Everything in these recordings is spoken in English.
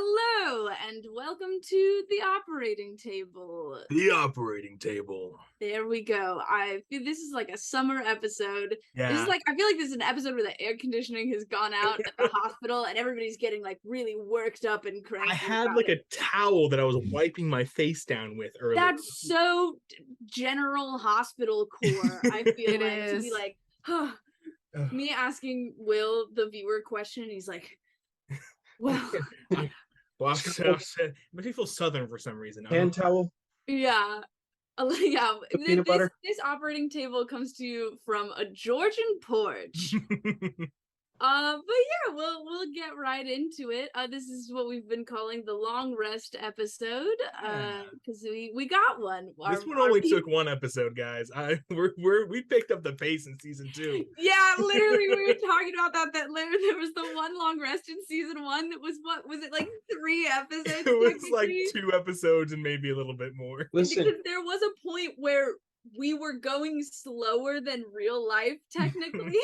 Hello, and welcome to the operating table. The operating table. There we go. I feel this is like a summer episode. This is Yeah. like I feel like this is an episode where the air conditioning has gone out at the hospital and everybody's getting like really worked up and cranky I had about like it. a towel that I was wiping my face down with earlier. That's so general hospital core. I feel It like to be is. like, huh. Me asking Will the viewer question, he's like, well, Well, it makes me feel southern for some reason. Hand towel, yeah. Yeah, the peanut butter. this operating table comes to you from a Georgian porch. But yeah, we'll get right into it. This is what we've been calling the long rest episode. Because we got one. This one only took one episode, guys. We picked up the pace in season 2. Yeah, literally, we were talking about that. There was the one long rest in season 1 that was it like 3 episodes? It was like 2 episodes and maybe a little bit more. Listen, Because there was a point where we were going slower than real life, technically.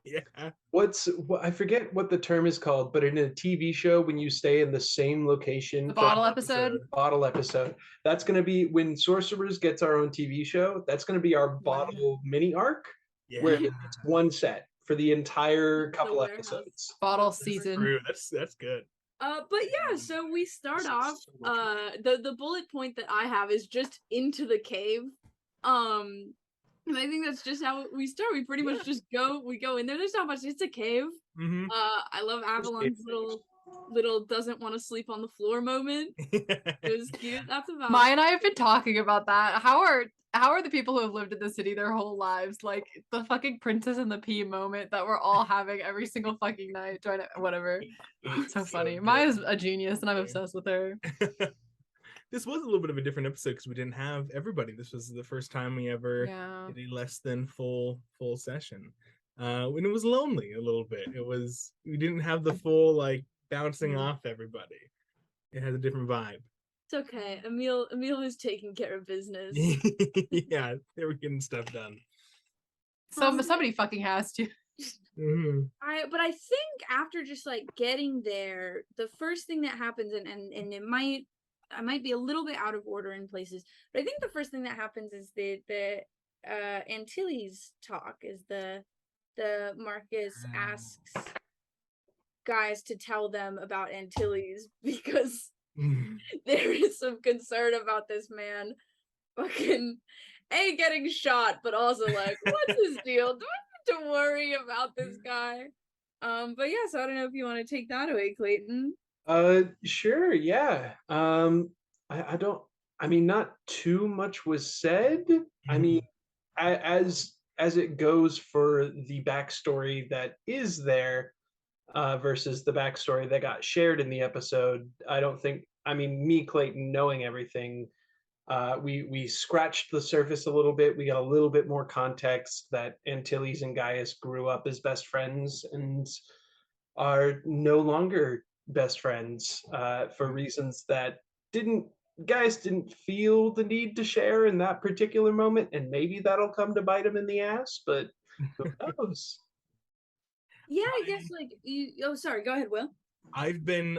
Yeah. I forget what the term is called, but in a TV show, when you stay in the same location, The bottle episode. bottle episode, that's going to be when Sorcerous gets our own TV show. That's going to be our bottle mini arc, Yeah. where it's one set for the entire couple warehouse. episodes. Bottle That's season. true. That's good. But yeah, so we start off. The bullet point that I have is just into the cave. And I think that's just how we start. We pretty much just go in there. There's not much. It's a cave. Mm-hmm. I love Avalon's little doesn't want to sleep on the floor moment. It was cute. That's about Maya and I have been talking about that. How are the people who have lived in the city their whole lives like the fucking Princess and the Pea moment that we're all having every single fucking night trying to whatever. It's so funny. good. Maya's a genius and I'm obsessed with her. This was a little bit of a different episode because we didn't have everybody. This was the first time we ever did a less than full session. When it was lonely a little bit. We didn't have the full like bouncing off everybody. It had a different vibe. It's okay. Emil is taking care of business. Yeah, they were getting stuff done. Somebody fucking has to. Mm-hmm. But I think after just like getting there, the first thing that happens, and I might be a little bit out of order in places, but I think the first thing that happens is the Antilles talk is the Marcus asks guys to tell them about Antilles because there is some concern about this man fucking getting shot, but also like, what's his deal? Do I have to worry about this guy? But yeah, so I don't know if you want to take that away, Clayton. Sure, yeah. I mean, not too much was said. I mean, as it goes for the backstory that is there, versus the backstory that got shared in the episode, me, Clayton, knowing everything, we scratched the surface a little bit. We got a little bit more context that Antilles and Gaius grew up as best friends and are no longer best friends for reasons that Gaius didn't feel the need to share in that particular moment, and maybe that'll come to bite him in the ass, but who knows? Yeah, I guess like you. Oh, sorry. Go ahead, Will. I've been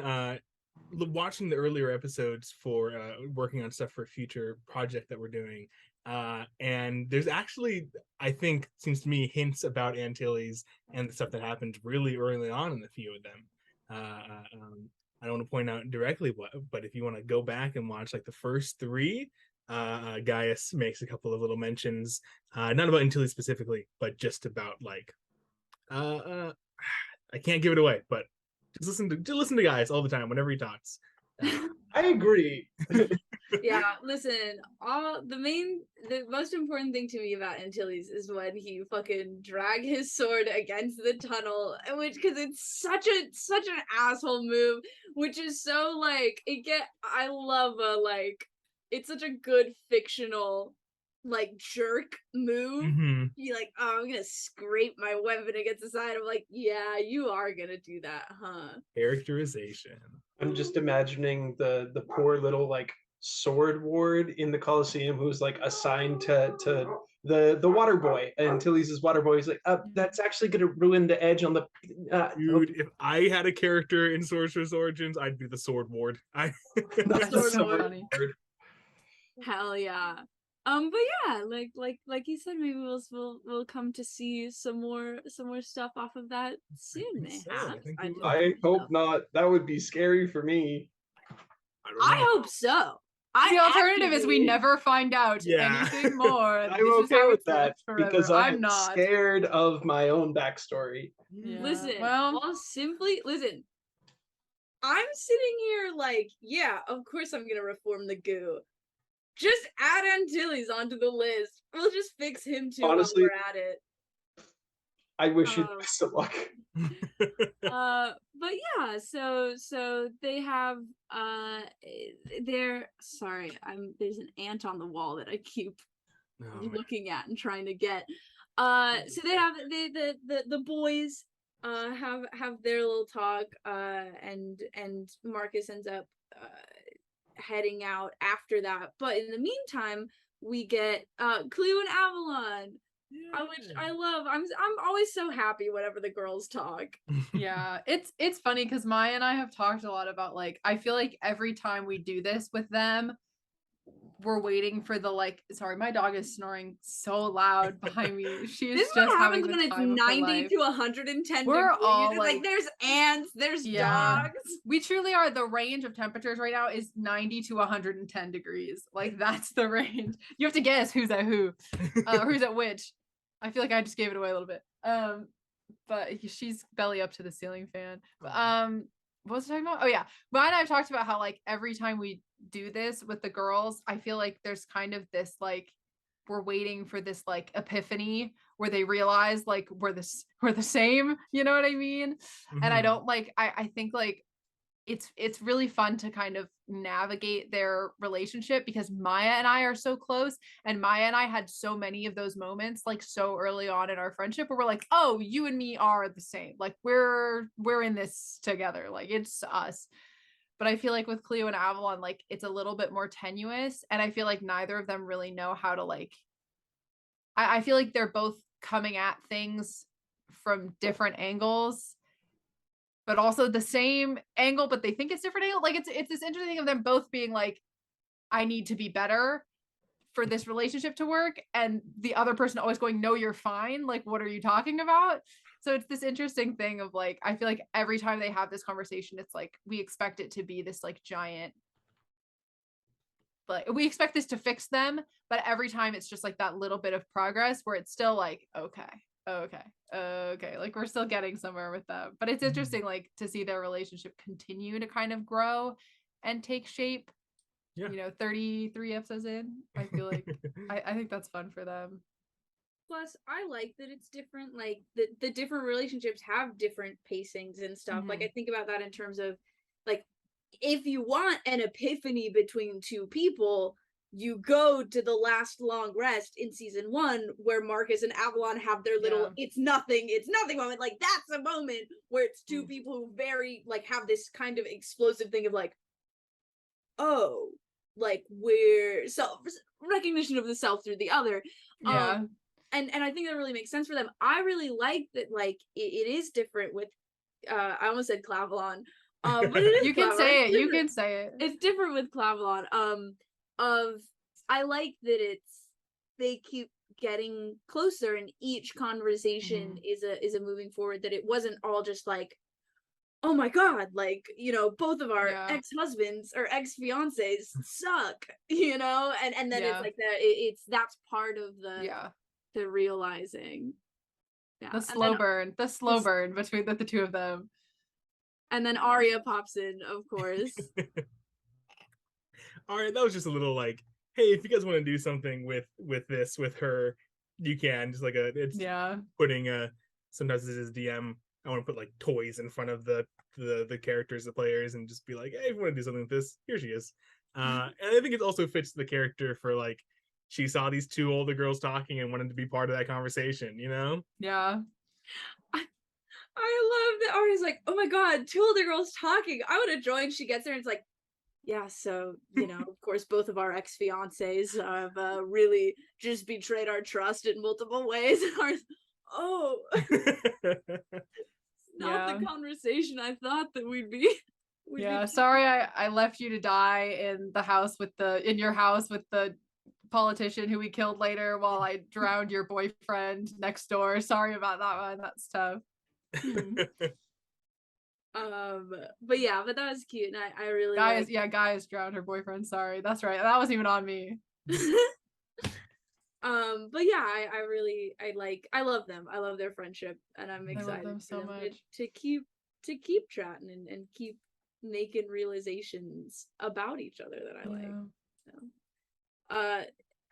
watching the earlier episodes for working on stuff for a future project that we're doing, and there's actually, I think, seems to me, hints about Antilles and the stuff that happened really early on in a few of them. I don't want to point out directly what, but if you want to go back and watch like the first 3, Gaius makes a couple of little mentions, not about Antilles specifically, but just about like, I can't give it away, but just listen to Gaius all the time whenever he talks. I agree. Yeah, listen, the most important thing to me about Antilles is when he fucking dragged his sword against the tunnel, because it's such an asshole move, which is so like, I love it's such a good fictional like jerk move. Mm-hmm. You're like, oh, I'm gonna scrape my weapon against the side. I'm like, yeah, you are gonna do that, huh? Characterization. I'm just imagining the poor little like sword ward in the Colosseum who's like assigned to the water boy, and Tilly's his water boy. He's like, that's actually gonna ruin the edge on the Dude, if I had a character in Sorcerous Origins, I'd be the sword ward. That's Sword so Lord. funny. Hell yeah. But yeah, like you said, maybe we'll come to see some more stuff off of that soon. think so. I Mayhap. think we will. I hope not. That would be scary for me. don't I know. hope so. The alternative is we actively- never find out Yeah. anything more. I'm This is okay how with it's left that forever. because I'm I'm not. scared of my own backstory. Yeah. Listen, Well, I'll simply listen. I'm sitting here like, yeah, of course I'm gonna reform the goo. Just add Antilles onto the list. We'll just fix him too Honestly, while we're at it. I wish you the best of luck. But yeah, so they have they're sorry, there's an ant on the wall that I keep looking at and trying to get. So they have the boys have their little talk, and Marcus ends up heading out after that. But in the meantime, we get Cleo and Avalon. Which I love. I'm always so happy whenever the girls talk. yeah, it's funny because Maya and I have talked a lot about, like, I feel like every time we do this with them, we're waiting for the, like, sorry, my dog is snoring so loud behind me. She is This is just what having happens the when it's time of her 90 life. to 110 We're degrees. all, Like, like- there's ants, there's Yeah. dogs. We truly are. The range of temperatures right now is 90 to 110 degrees. Like, that's the range. You have to guess who's at who, who's at which. I feel like I just gave it away a little bit. But she's belly up to the ceiling fan. What was I talking about? Oh yeah, Maya and I've talked about how, like, every time we do this with the girls, I feel like there's kind of this, like, we're waiting for this, like, epiphany where they realize, like, we're the same, you know what I mean? And I don't, like, I think, like, it's really fun to kind of navigate their relationship because Maya and I are so close, and Maya and I had so many of those moments, like, so early on in our friendship where we're like, oh, you and me are the same, like, we're in this together, like, it's us. But I feel like with Cleo and Avalon, like, it's a little bit more tenuous, and I feel like neither of them really know how to, like, I feel like they're both coming at things from different angles, but also the same angle, but they think it's different angle. Like, it's this interesting thing of them both being like, I need to be better for this relationship to work, and the other person always going, no, you're fine, like, what are you talking about? So it's this interesting thing of, like, I feel like every time they have this conversation, it's like we expect it to be this, like, giant, like, we expect this to fix them, but every time it's just like that little bit of progress where it's still like, okay, like, we're still getting somewhere with them. But it's interesting, like, to see their relationship continue to kind of grow and take shape. Yeah. 33 episodes in, I feel like I think that's fun for them. Plus, I like that it's different. Like, the different relationships have different pacings and stuff. Like, I think about that in terms of, like, if you want an epiphany between two people, you go to the last long rest in season 1 where Marcus and Avalon have their little it's nothing moment. Like, that's a moment where it's two people who very, like, have this kind of explosive thing of, like, oh, like, we're recognition of the self through the other. And I think that really makes sense for them. I really like that, like, it is different with I almost said Clavalon. But it is you can Clavalon. say It's it. You different. can say it. It's different with Clavalon. I like that they keep getting closer, and each conversation is a moving forward. That it wasn't all just like, oh my god, like, both of our ex-husbands or ex-fiancés suck, and then it's like that's part of the realizing. The slow burn between the two of them. And then Arya pops in, of course. Alright, that was just a little, like, hey, if you guys want to do something with her, you can. Just like it's putting sometimes this is DM. I want to put, like, toys in front of the characters, the players, and just be like, hey, if you want to do something with this, here she is. And I think it also fits the character for, like, she saw these two older girls talking and wanted to be part of that conversation, Yeah. I love that Arya's like, oh my god, two older girls talking. I would have joined. She gets there and it's like, yeah, so, of course, both of our ex-fiancés have really just betrayed our trust in multiple ways. Oh, not Yeah. the conversation I thought that we'd Yeah, be. sorry I left you to die in your house with the politician who we killed later while I drowned your boyfriend next door. Sorry about that one. That's tough. Hmm. But yeah, but that was cute, and I really like. Gaius drowned her boyfriend. Sorry. That's right. That wasn't even on me. But yeah, I love them. I love their friendship, and I'm I love excited them for so them much. to keep chatting and keep making realizations about each other that I like. So,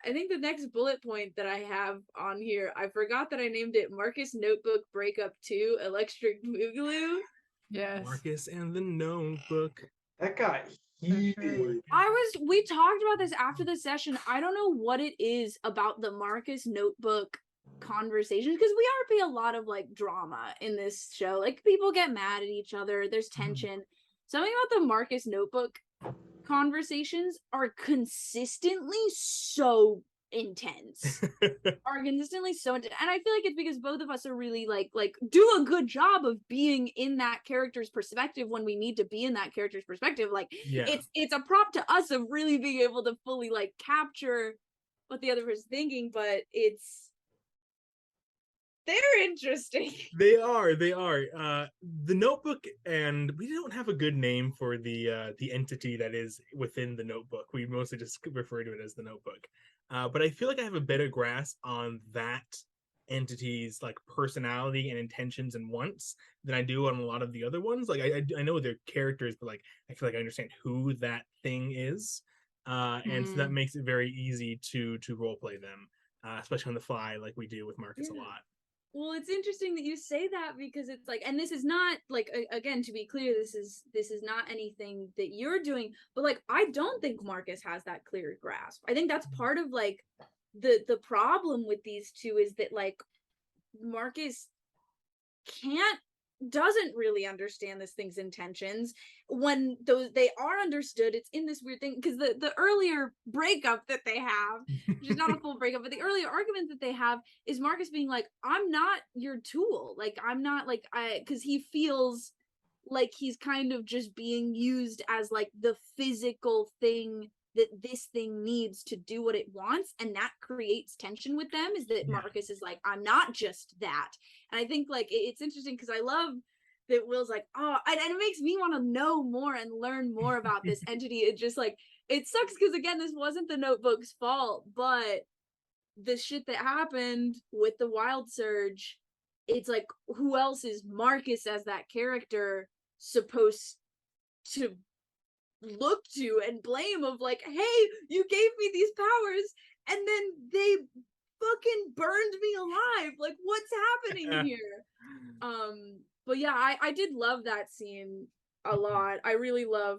I think the next bullet point that I have on here, I forgot that I named it Marcus Notebook Breakup 2 Electric Boogaloo. Yes. Marcus and the Notebook. That got sure. heated. We talked about this after the session. I don't know what it is about the Marcus Notebook conversations, because we are being a lot of like drama in this show. Like people get mad at each other, there's tension. Something about the Marcus Notebook conversations are consistently so intense. Are consistently so intense. And I feel like it's because both of us are really like do a good job of being in that character's perspective when we need to be in that character's perspective. Like Yeah. it's a prop to us of really being able to fully like capture what the other person's thinking, but they're interesting. They are. The Notebook, and we don't have a good name for the entity that is within the Notebook. We mostly just refer to it as the Notebook. But I feel like I have a better grasp on that entity's like personality and intentions and wants than I do on a lot of the other ones. Like I know their characters, but like I feel like I understand who that thing is. And so that makes it very easy to role play them, especially on the fly, like we do with Marcus a lot. Well, it's interesting that you say that, because it's like, and this is not like, again, to be clear, this is not anything that you're doing, but like I don't think Marcus has that clear grasp. I think that's part of like the problem with these two, is that like Marcus doesn't really understand this thing's intentions. When they are understood, it's in this weird thing, because the earlier breakup that they have, which is not a full breakup, but the earlier argument that they have is Marcus being like, I'm not your tool, like I'm not like, because he feels like he's kind of just being used as like the physical thing that this thing needs to do what it wants, and that creates tension with them, is that Marcus is like, I'm not just that. And I think like it's interesting, because I love that Will's like, oh, and it makes me want to know more and learn more about this entity. It just like, it sucks, because again, this wasn't the Notebook's fault, but the shit that happened with the Wild Surge, it's like, who else is Marcus as that character supposed to look to and blame, of like, hey, you gave me these powers and then they fucking burned me alive, like what's happening here? But yeah, I did love that scene a lot. I really love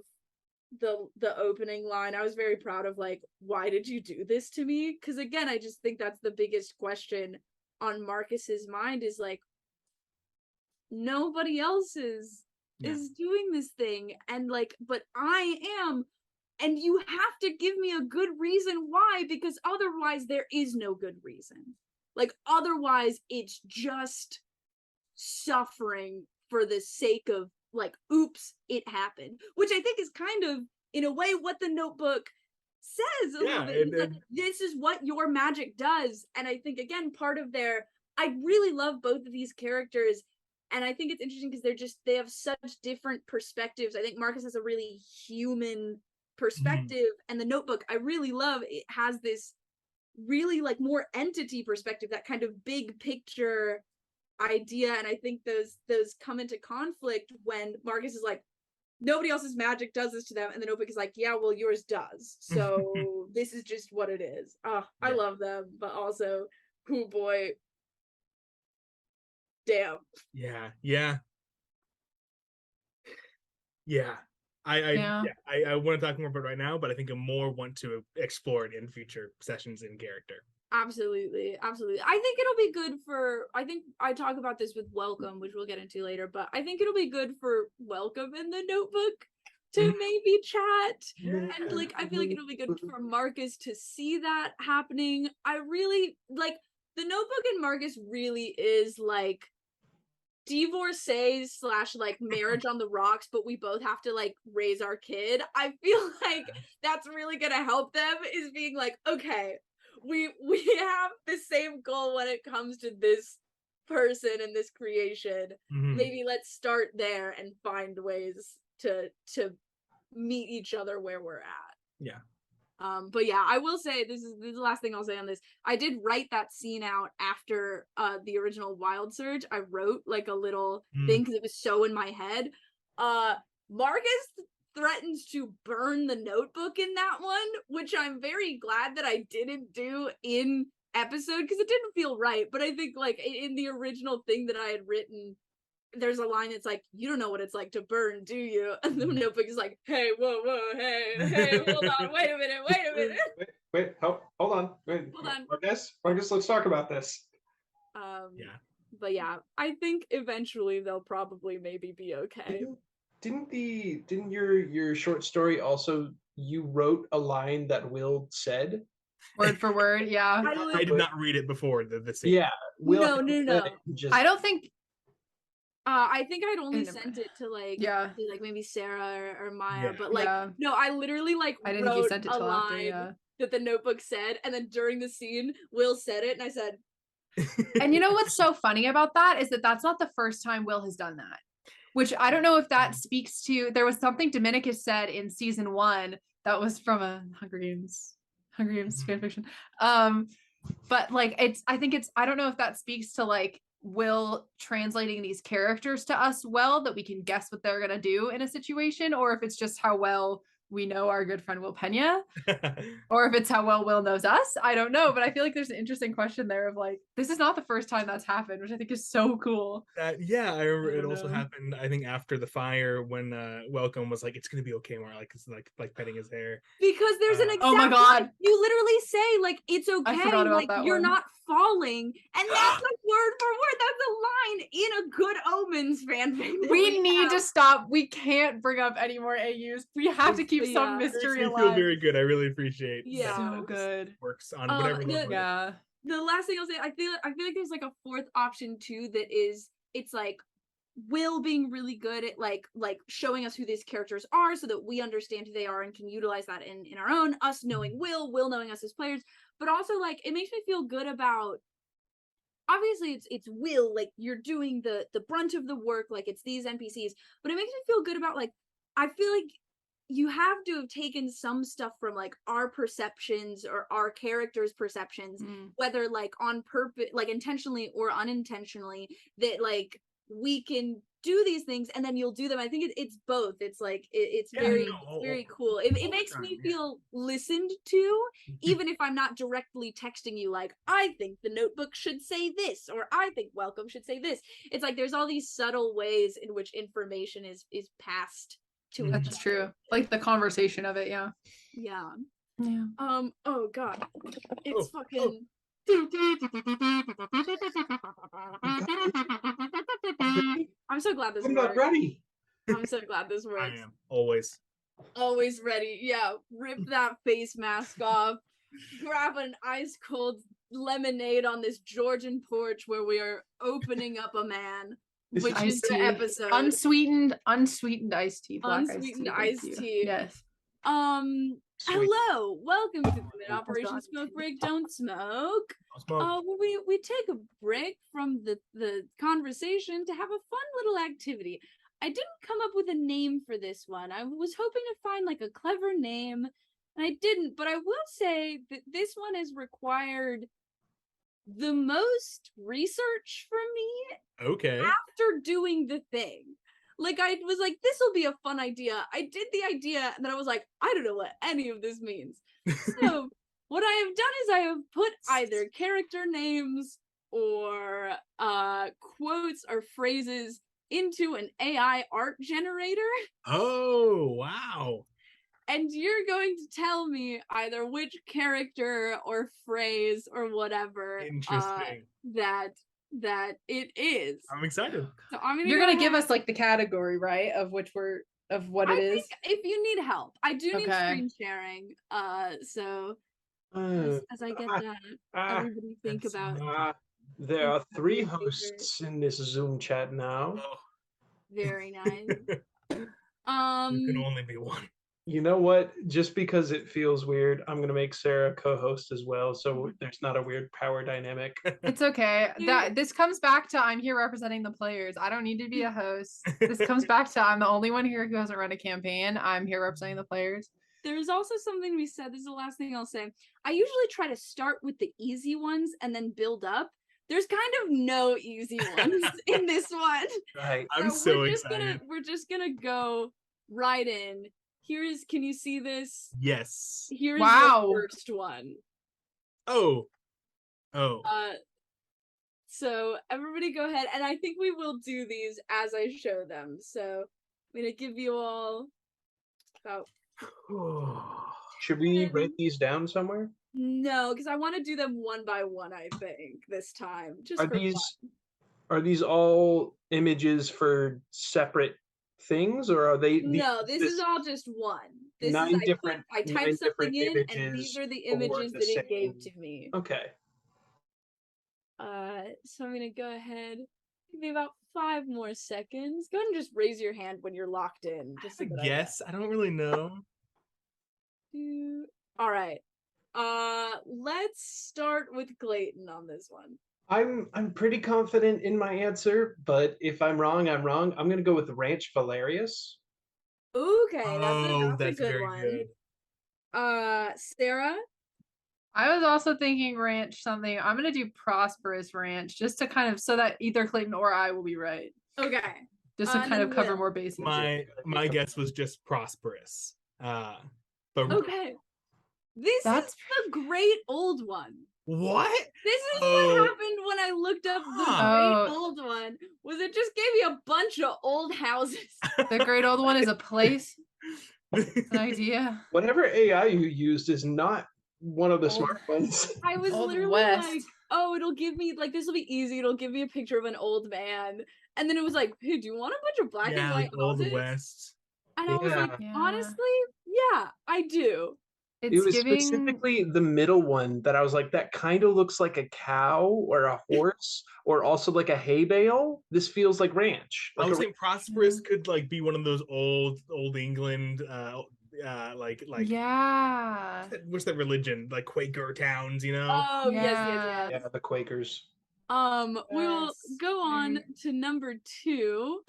the opening line. I was very proud of like, why did you do this to me? Because again, I just think that's the biggest question on Marcus's mind, is like, nobody else is doing this thing, and like, but I am, and you have to give me a good reason why, because otherwise there is no good reason. Like otherwise it's just suffering for the sake of like, oops, it happened, which I think is kind of in a way what the Notebook says a little bit. Like, this is what your magic does. And I think again, part of I really love both of these characters, and I think it's interesting because they have such different perspectives. I think Marcus has a really human perspective, and the Notebook, I really love, it has this really like more entity perspective, that kind of big picture idea. And I think those come into conflict when Marcus is like, nobody else's magic does this to them, and the Notebook is like, yeah, well, yours does, so this is just what it is. I love them, but also, oh boy, damn. I want to talk more about it right now, but I think I more want to explore it in future sessions in character. Absolutely. I think it'll be good for, I think I talk about this with Welcome, which we'll get into later, but I think it'll be good for Welcome in the Notebook to maybe chat. And like I feel like it'll be good for Marcus to see that happening. I really like the Notebook, and Marcus really is like divorcee / like marriage on the rocks, but we both have to like raise our kid. I feel like that's really gonna help them, is being like, okay, we have the same goal when it comes to this person and this creation. Maybe let's start there and find ways to meet each other where we're at. Yeah. But yeah, I will say this is the last thing I'll say on this. I did write that scene out after the original Wild Surge. I wrote like a little thing because it was so in my head. Marcus threatens to burn the notebook in that one, which I'm very glad that I didn't do in episode because it didn't feel right. But I think like in the original thing that I had written, there's a line that's like, you don't know what it's like to burn, do you? And the notebook is like, hey, whoa, hey, hold on, wait a minute. Wait, hold on. Hold on. Marcus, let's talk about this. Yeah. But yeah, I think eventually they'll probably maybe be okay. Didn't your short story also, you wrote a line that Will said? Word for word, yeah. I did not read it before the scene. Yeah. Will No. I don't think I think I'd only sent it to like maybe Sarah or Maya, but like no, I literally like I didn't think you wrote sent it a till after, line that the notebook said, and then during the scene, Will said it, and I said. And you know what's so funny about that is that that's not the first time Will has done that. Which I don't know if that speaks to. There was something Dominicus said in season 1 that was from a Hunger Games fanfiction. But like I don't know if that speaks to like Will translating these characters to us well, that we can guess what they're gonna do in a situation, or if it's just how well we know our good friend Will Peña, or if it's how well Will knows us. I don't know, but I feel like there's an interesting question there of like, this is not the first time that's happened, which I think is so cool. I remember it also happened, I think, after the fire when Welcome was like, it's gonna be okay, more like it's like petting his hair. Because there's an exact oh my god, line. You literally say like it's okay, like you're not falling, and that's like word for word. That's a line in a Good Omens fanfic. We need to stop. We can't bring up any more AUs. We have to keep some mystery alive. I feel very good. I really appreciate. So good. Works on whatever. The last thing I'll say, I feel like there's like a fourth option too. It's like Will being really good at like showing us who these characters are so that we understand who they are and can utilize that in our own, us knowing Will knowing us as players, but also like it makes me feel good about, obviously it's Will, like you're doing the brunt of the work, like it's these NPCs, but it makes me feel good about like, I feel like you have to have taken some stuff from like our perceptions or our characters' perceptions, whether like on purpose, like intentionally or unintentionally, that like we can do these things and then you'll do them. I think it's both. It's like it's very cool. It makes me feel listened to, even if I'm not directly texting you like, I think the notebook should say this, or I think Welcome should say this. It's like there's all these subtle ways in which information is passed to each other. That's true. Like the conversation of it, yeah. Oh god. It's fucking I'm so glad this works. I'm not ready. I'm so glad this works. I am always ready. Yeah, rip that face mask off. Grab an ice cold lemonade on this Georgian porch where we are opening up a man, which is the episode. Unsweetened iced tea. Unsweetened iced tea. Yes. Sweet. Hello, welcome to the Operation Smoke Break Don't Smoke. We take a break from the conversation to have a fun little activity. I didn't come up with a name for this one. I was hoping to find like a clever name, and I didn't, but I will say that this one has required the most research from me. Okay. After doing the thing. Like, I was like, this will be a fun idea. I did the idea, and then I was like, I don't know what any of this means. So, what I have done is I have put either character names or quotes or phrases into an AI art generator. Oh, wow. And you're going to tell me either which character or phrase or whatever that it is. I'm excited. So I'm gonna You're gonna give us like the category, right? Of which we're of what I it is? think if you need help, I do need Okay. screen sharing. So Uh, as I get ah, that, ah, everybody think that's about there are 3 Your favorite. hosts in this Zoom chat now. Oh. very nice. There can Um, only be one. You know what? Just because it feels weird, I'm gonna make Sarah co-host as well, so there's not a weird power dynamic. It's okay. Yeah. This comes back to I'm here representing the players. I don't need to be a host. This comes back to I'm the only one here who hasn't run a campaign. I'm here representing the players. there's also something we said. This is the last thing I'll say. I usually try to start with the easy ones and then build up. There's kind of no easy ones in this one. Right. I'm so we're just excited. gonna go right in. Can you see this? Yes. Here's Wow. the first one. Oh. So everybody go ahead, and I think we will do these as I show them. So I'm gonna give you all about Should we write these down somewhere? no, because I want to do them one by one. I think this time, just Are for these all images for separate things, or are they? no, this is all just one. This is nine different I typed nine different something in, and these images are the for images the that it gave same- to me. Okay. So I'm gonna go ahead. Give me about 5 more seconds. Go ahead and just raise your hand when you're locked in. Just a good idea. Yes, I don't really know. All right. Let's start with Clayton on this one. I'm pretty confident in my answer, but if I'm wrong, I'm wrong. I'm gonna go with Ranch Valerius. Okay, Oh, that's a good very one. good. Sarah? I was also thinking ranch something. I'm gonna do prosperous ranch just to kind of so that either Clayton or I will be right. Okay. Just to kind of then cover Will. more bases. My guess was just prosperous. But Okay. This That's is the great old one. what? This is Oh. what happened when I looked up the Huh. great Oh. old one. Was it just gave me a bunch of old houses? the great old one is a place. It's an idea. Whatever AI you used is not one of the Old- smart ones. I was Old literally West. like, oh, it'll give me like this will be easy. It'll give me a picture of an old man. And then it was like, hey, do you want a bunch of black and Yeah, white like Old houses? West. And I was like, Yeah. honestly, yeah, I do. It's It was giving specifically the middle one that I was like, that kind of looks like a cow or a horse or also like a hay bale. This feels like ranch. I Like was a, saying prosperous could like be one of those old England like yeah. what's that religion? Like Quaker towns, you know? Oh, yes. yeah, the Quakers. We will Yes. go on to number 2.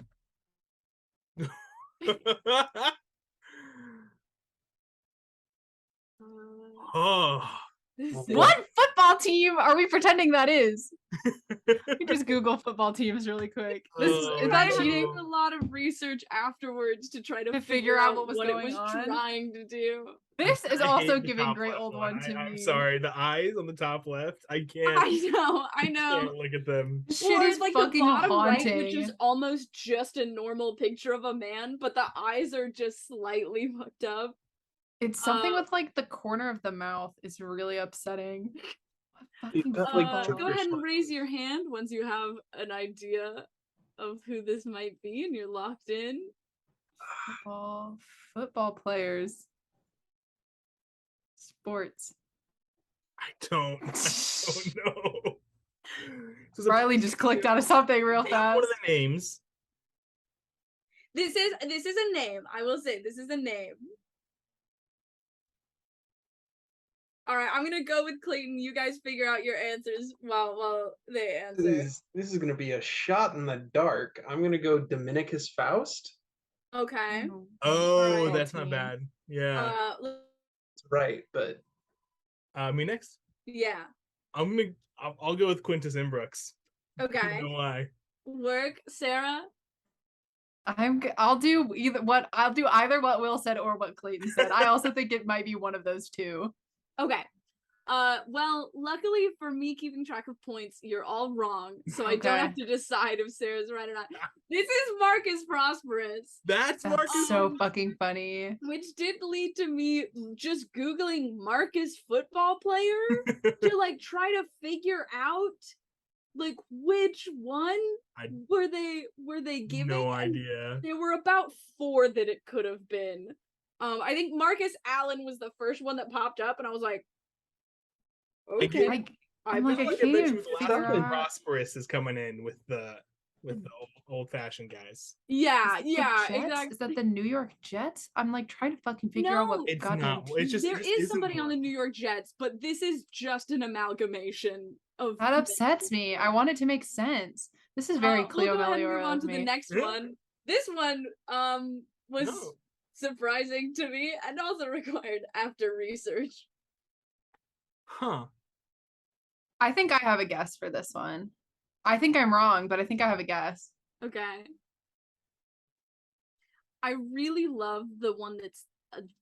Oh. This is What football team are we pretending that is? You just Google football teams really quick. This is Oh, is I that had to cheating? do a lot of research afterwards to try to To figure figure out out what was it going was on? trying to do. This is I also hate the giving top great left old one to I'm me. sorry, the eyes on the top left. I can't. I know. Can't look at them. This shit Or is like the fucking bottom haunting. right, which is almost just a normal picture of a man, but the eyes are just slightly fucked up. It's something Uh, with like the corner of the mouth is really upsetting. What You've fucking got, like, football? Go ahead and Joker raise your hand once you have an idea of who this might be and you're locked in. Football players. Sports. I don't know. This is a Riley just clicked out of something real Name fast. one of the names. This is a name. I will say this is a name. All right, I'm gonna go with Clayton. You guys figure out your answers while they answer. This is gonna be a shot in the dark. I'm gonna go Dominicus Faust. Okay. Oh, Right. that's not bad. Yeah. That's right, but Me next. Yeah. I'll go with Quintus Imbrux. I Okay. don't know why. Work, Sarah. I'll do either what Will said or what Clayton said. I also think it might be one of those two. Okay. Well, luckily for me keeping track of points, you're all wrong, so I don't Okay. have to decide if Sarah's right or not. This is Marcus Prosperous, That's Marcus. That's so fucking funny. which did lead to me just Googling Marcus football player to like try to figure out like which one I were they giving? no And idea. there were about 4 that it could have been. I think Marcus Allen was the first one that popped up, and I was like, I okay. get- I I'm like, feel I like can't bet even you the figure last one, out. Prosperous is coming in with the old fashioned guys. Yeah, Is it the yeah, Jets? exactly. Is that the New York Jets? I'm like trying to fucking figure out what No, It's goddamn not. It's just there it just is isn't somebody on the one. New York Jets, but this is just an amalgamation of that upsets me. I want it to make sense. This is very We'll Cleo go ahead and move Meliora on of to the me. next Yeah. one. This one was No. surprising to me and also required after research. Huh. I think I have a guess for this one. I think I'm wrong, but I think I have a guess. Okay. I really love the one that's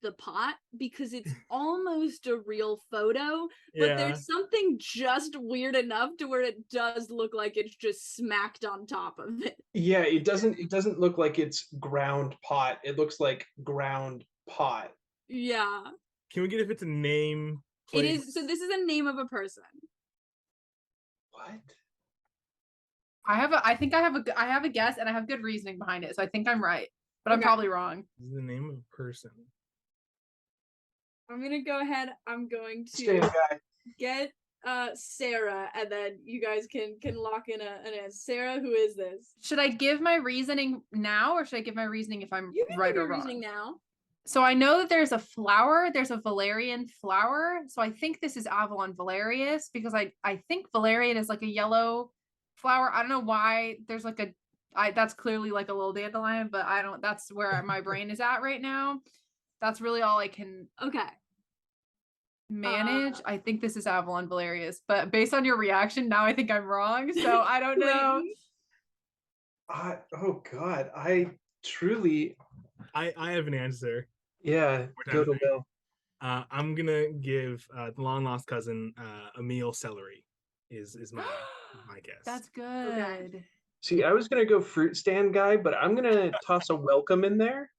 the pot because it's almost a real photo, but Yeah. there's something just weird enough to where it does look like it's just smacked on top of it. Yeah, it doesn't look like it's ground pot. It looks like ground pot. Yeah. Can we get if it's a name? It place? is. So this is a name of a person. What? I think I have a guess and I have good reasoning behind it. So I think I'm right, but I'm Okay. probably wrong. This is the name of a person. I'm gonna go ahead. I'm going Stand to guy. get Sarah, and then you guys can lock in an answer. Sarah, who is this? Should I give my reasoning now or should I give my reasoning if I'm You can right give or your wrong? reasoning now. So I know that there's a flower, there's a Valerian flower. So I think this is Avalon Valerius because I think Valerian is like a yellow flower. I don't know why there's like that's clearly like a little dandelion, but that's where my brain is at right now. That's really all I can Okay. manage. I think this is Avalon Valerius, but based on your reaction, now I think I'm wrong. So I don't know. Clayton? Oh God, I truly. I have an answer. Yeah, go to Will. I'm gonna give the long lost cousin Emil Celery is my guess. That's good. See, I was gonna go fruit stand guy, but I'm gonna toss a welcome in there.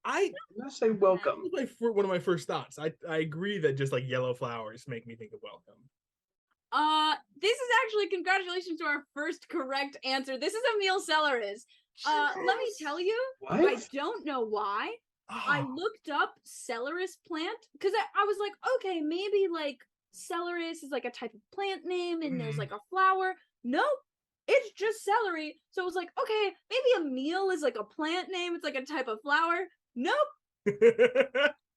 I'm gonna say welcome. That was one of my first thoughts. I agree that just like yellow flowers make me think of welcome. This is actually congratulations to our first correct answer. This is Emil Celeris. Let me tell you, What? I don't know why. I looked up Celeris plant because I was like, okay, maybe like Celeris is like a type of plant name and there's like a flower. Nope, it's just celery. So I was like, okay, maybe Emil is like a plant name. It's like a type of flower. Nope.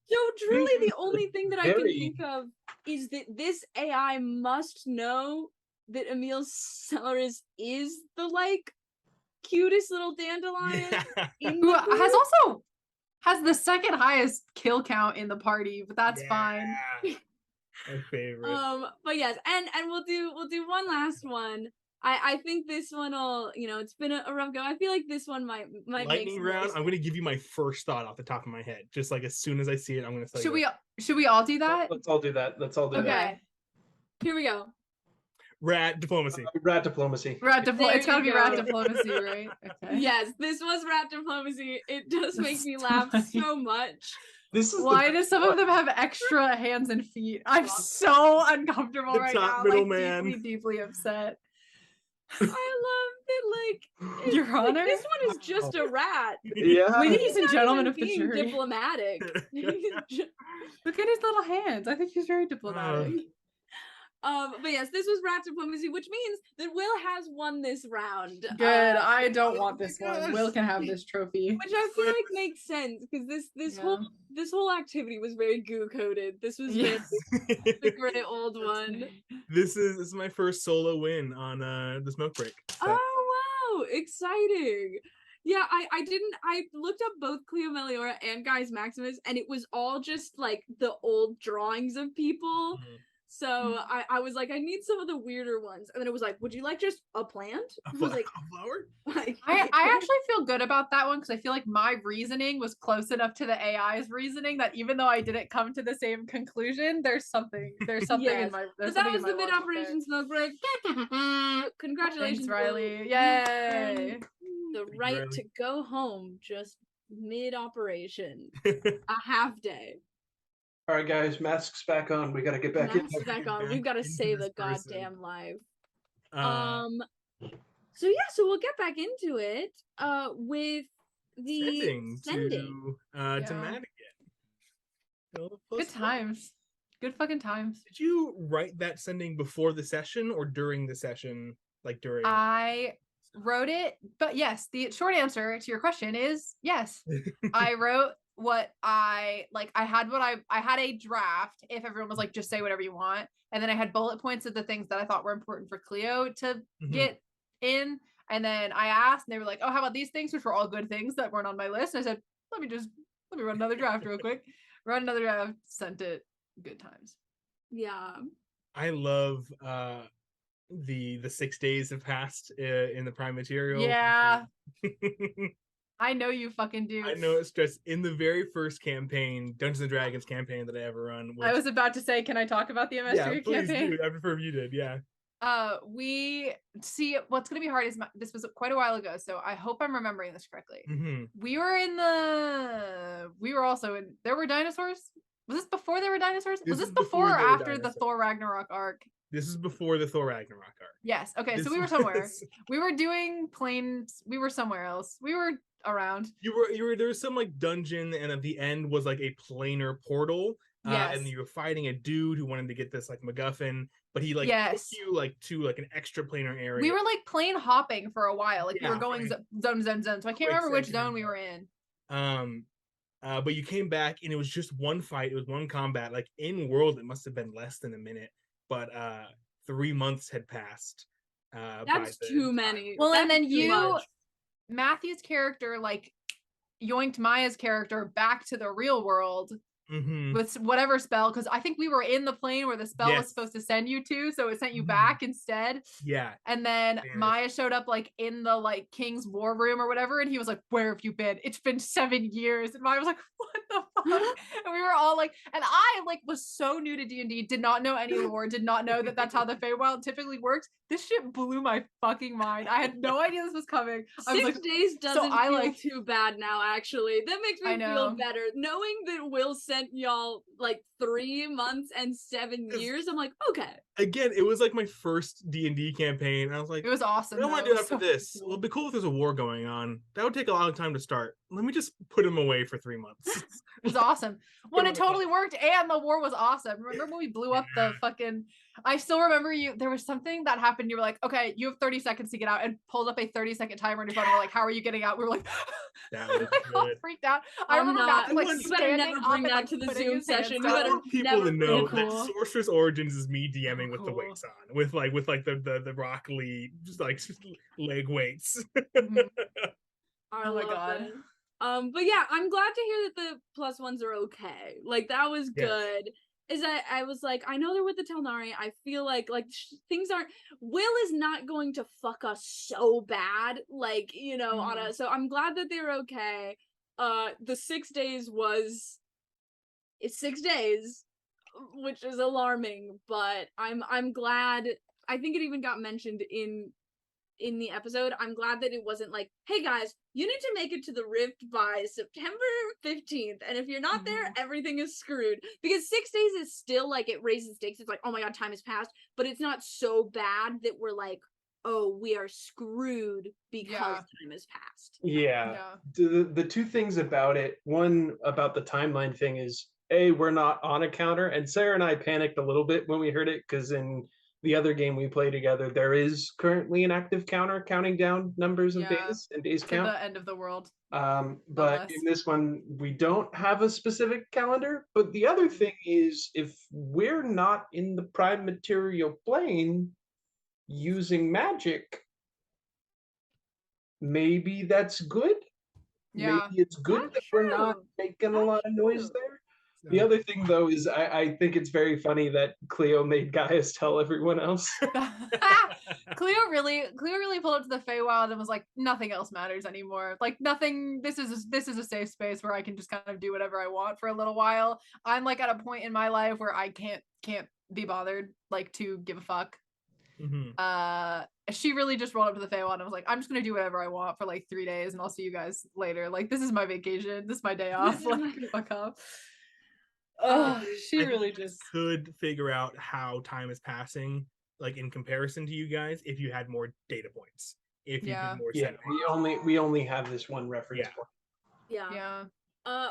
So truly the only thing that I can think of is that this AI must know that Emil Celeris is the like cutest little dandelion in Who the group. has the second highest kill count in the party, but that's fine. My favorite. But yes, and we'll do one last one. I think this one will, it's been a rough go. I feel like this one might make Lightning some round. more I'm gonna give you my first thought off the top of my head. Just like as soon as I see it, I'm gonna say. Should we all do that? Let's all do that. Okay. Here we go. Rat diplomacy. Rat diplomacy. It's gotta be rat go. diplomacy, right? Okay. Yes, this was rat diplomacy. It does make me laugh so much. This is Why do some of them have extra hands and feet? I'm so uncomfortable The right top now. middle Like man. deeply upset. I love that, Your Honor? this one is just a rat. Yeah. Ladies and Not gentlemen even of the being jury. diplomatic. Look at his little hands. I think he's very diplomatic. But yes, this was rat diplomacy, which means that Will has won this round. Good. I don't want this gosh. one. Will can have this trophy. Which I feel like makes sense because this whole activity was very goo coded. This was very the great old one. This is my first solo win on the smoke break. So. Oh wow, exciting. Yeah, I looked up both Cleo Meliora and Gaius Maximus, and it was all just like the old drawings of people. Mhm. So I was like, I need some of the weirder ones. And then it was like, would you like just a plant? A I was like, flower? I actually feel good about that one because I feel like my reasoning was close enough to the AI's reasoning that even though I didn't come to the same conclusion, there's something Yes. in my. But that was the mid Operation Smoke Break. Congratulations, Thanks, Riley. Will. Yay! The you, right Riley. to go home just mid operation. A half day. All right, guys, masks back on. We got to get back in. Masks back on. We've got to Into save this a person. goddamn life. So yeah, so we'll get back into it with the Sending sending. to Madigan. Good times. Good fucking times. Did you write that sending before the session or during the session? Like during? I wrote it, but yes, the short answer to your question is yes. I wrote what I like. I had a draft. If everyone was like, just say whatever you want, and then I had bullet points of the things that I thought were important for Cleo to get in. And then I asked, and they were like, "Oh, how about these things?" Which were all good things that weren't on my list. And I said, "Let me run another draft real quick." Run another draft. Sent it. Good times. Yeah. I love the 6 days have passed in the prime material. Yeah. I know you fucking do. I know it's just in the very first campaign, Dungeons and Dragons campaign that I ever run. I was about to say, can I talk about the MS3 yeah, please campaign? do. I prefer if you did. Yeah. We see what's gonna be hard is this was quite a while ago, so I hope I'm remembering this correctly. We were also in. There were dinosaurs. Was this before there were dinosaurs? Was this before or after the Thor Ragnarok arc? This is before the Thor Ragnarok arc. Yes. Okay. So we were somewhere. We were doing planes. We were somewhere else. We were around. You were. There was some like dungeon, and at the end was like a planar portal. Yes. And you were fighting a dude who wanted to get this like MacGuffin, but he like took you like to like an extra planar area. We were like plane hopping for a while. Like we were going zone. So I can't remember which zone we were in. But you came back and it was just one fight. It was one combat. Like in world, it must have been less than a minute. But 3 months had passed. That's too many. Well, and then Matthew's character like yoinked Maya's character back to the real world. With whatever spell, because I think we were in the plane where the spell was supposed to send you to, so it sent you back instead. Yeah. And then Maya showed up like in the like King's war room or whatever, and he was like, "Where have you been? It's been 7 years." And Maya was like, "What the fuck?" And we were all like, and I like was so new to D&D, did not know any lore, did not know that that's how the Feywild typically works. This shit blew my fucking mind. I had no idea this was coming. I was 6 days doesn't feel too bad now, actually. That makes me feel better. Knowing that Will sent y'all like 3 months and 7 years, I'm like, okay. Again, it was like my first D&D campaign. I was like, it was awesome. I don't want to do that for this. Cool. It'll be cool if there's a war going on. That would take a long time to start. Let me just put him away for 3 months. It was awesome. When it totally worked, and the war was awesome. Remember when we blew up the fucking... I still remember there was something that happened. You were like, okay, you have 30 seconds to get out, and pulled up a 30-second timer on your phone. We're like, how are you getting out? We were like, that was all freaked out. I remember Matthew like you better never bring that to the Zoom session. I want people to know that Sorcerous Origins is me DMing with the weights on, with the Rock Lee just like leg weights. Oh my god. But yeah, I'm glad to hear that the +1s are okay. Like that was good. Is I was like, I know they're with the Telnari. I feel like things aren't. Will is not going to fuck us so bad, like on a. So I'm glad that they're okay. The 6 days it's 6 days, which is alarming, but I'm glad. I think it even got mentioned in the episode. I'm glad that it wasn't like, hey guys, you need to make it to the Rift by September 15th, and if you're not there, everything is screwed. Because 6 days is still like, it raises stakes. It's like, oh my god, time has passed, but it's not so bad that we're like, oh, we are screwed because time has passed. The two things about it, one about the timeline thing is, A, we're not on a counter, and Sarah and I panicked a little bit when we heard it, because in the other game we play together, there is currently an active counter counting down numbers and days count. The end of the world. But in this one, we don't have a specific calendar. But the other thing is, if we're not in the prime material plane using magic, maybe that's good. Yeah. Maybe it's good that we're not making a lot of noise there. The other thing, though, is I think it's very funny that Cleo made Gaius tell everyone else. Cleo really pulled up to the Feywild and was like, nothing else matters anymore. Like nothing. This is a safe space where I can just kind of do whatever I want for a little while. I'm like at a point in my life where I can't be bothered like to give a fuck. She really just rolled up to the Feywild and was like, I'm just gonna do whatever I want for like 3 days, and I'll see you guys later. Like this is my vacation. This is my day off. Like fuck off. Oh, she really just could figure out how time is passing like in comparison to you guys, if you had more data points, if you Yeah. did more Yeah, setting. we only have this one reference Yeah. point. Yeah.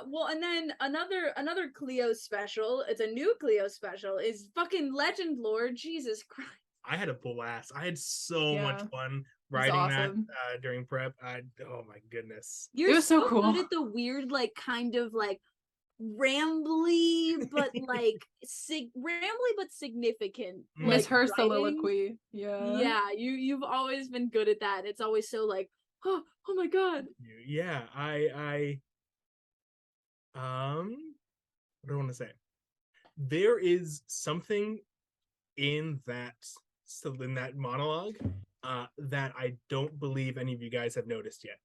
Well, and then another Cleo special. It's a new Cleo special. Is fucking Legend Lore. Jesus Christ. I had a blast. I had so much Yeah. fun was writing that awesome. During prep. Oh my goodness. You're was so so cool. good at the weird, like, kind of like rambly, but like rambly but significant. Miss Miss her writing. soliloquy. Yeah. Yeah, you've always been good at that. It's always so like, oh my god. Yeah, what do I want to say? There is something in that monologue that I don't believe any of you guys have noticed yet.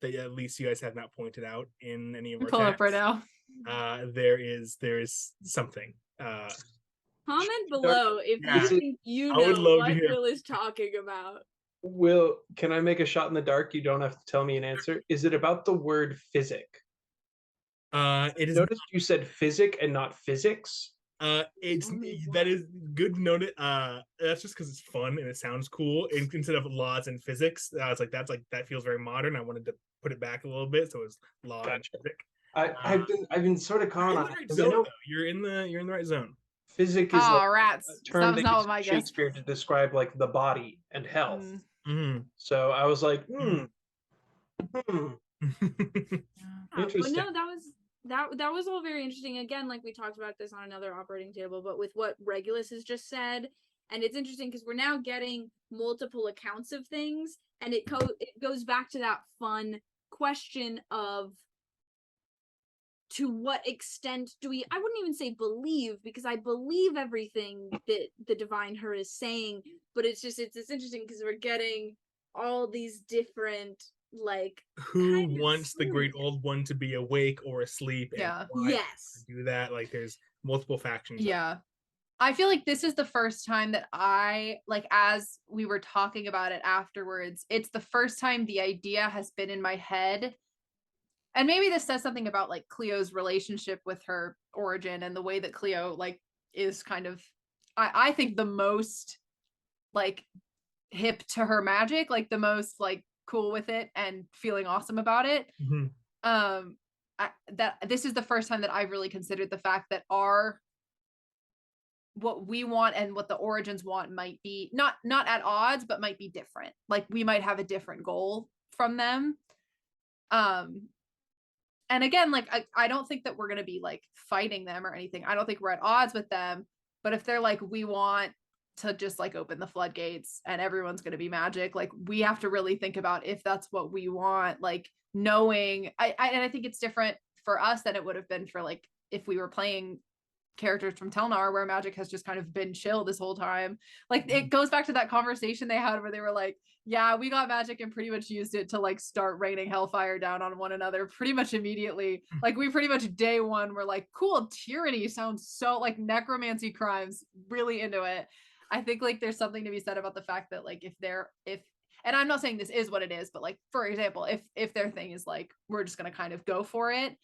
That at least you guys have not pointed out in any of our Pull it up right chats. now. There is something. Comment below if Yeah. you think you I would know love to what hear. Will is talking about. Will, can I make a shot in the dark? You don't have to tell me an answer. Is it about the word physic? It is. Notice you said physic and not physics. It's Only that one. is good to note it. That's just because it's fun and it sounds cool. And instead of laws and physics, I was like, that feels very modern. I wanted to put it back a little bit, so it's law and Gotcha. physics. I've been sort of You're caught in on the it, right 'cause I zone, know though. You're in the right zone. physic is Oh, like rats. a That term was they not use what my in guess. Shakespeare to describe like the body and health. Mm-hmm. So I was like, But interesting. no, that was all very interesting. Again, like we talked about this on another operating table, but with what Regulus has just said, and it's interesting because we're now getting multiple accounts of things, and it goes back to that fun question of to what extent do we, I wouldn't even say believe, because I believe everything that the divine her is saying, but it's interesting because we're getting all these different, like, Who kind of wants the great truths. old one to be awake or asleep? And Yeah. why Yes. do that? Like, there's multiple factions. Yeah. I feel like this is the first time that I, like, as we were talking about it afterwards, it's the first time the idea has been in my head. And maybe this says something about like Cleo's relationship with her origin and the way that Cleo like is kind of, I think the most like hip to her magic, like the most like cool with it and feeling awesome about it. Mm-hmm. That this is the first time that I've really considered the fact that what we want and what the origins want might be not at odds, but might be different. Like we might have a different goal from them. And again, like I don't think that we're gonna be like fighting them or anything. I don't think we're at odds with them. But if they're like, we want to just like open the floodgates and everyone's gonna be magic, like we have to really think about if that's what we want. Like knowing, and I think it's different for us than it would have been for like if we were playing characters from Telnar where magic has just kind of been chill this whole time. Like it goes back to that conversation they had where they were like, yeah, we got magic and pretty much used it to like start raining hellfire down on one another pretty much immediately. Like we pretty much day one were like, cool, tyranny sounds so like necromancy crimes, really into it. I think like there's something to be said about the fact that like if and I'm not saying this is what it is, but like for example, if their thing is like we're just gonna kind of go for it,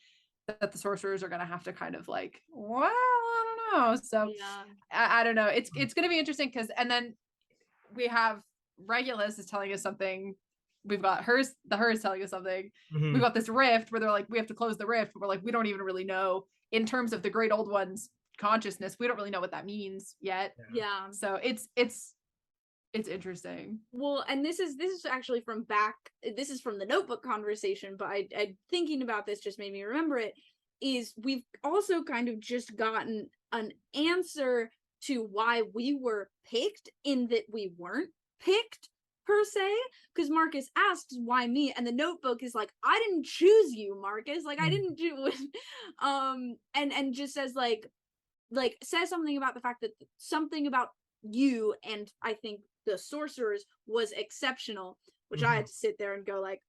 that the sorcerers are gonna have to kind of like, well, I don't know. So Yeah. I don't know. It's gonna be interesting because and then we have Regulus is telling us something. We've got the hers telling us something. Mm-hmm. We've got this rift where they're like, we have to close the rift, but we're like, we don't even really know in terms of the great old one's consciousness. We don't really know what that means yet. Yeah. So it's interesting. Well, and this is actually from the notebook conversation, but I thinking about this just made me remember it, is we've also kind of just gotten an answer to why we were picked in that we weren't picked per se, because Marcus asks why me, and the notebook is like, I didn't choose you, Marcus, like I didn't do it. And just says like says something about the fact that something about you and I think the sorcerers was exceptional, which I had to sit there and go like,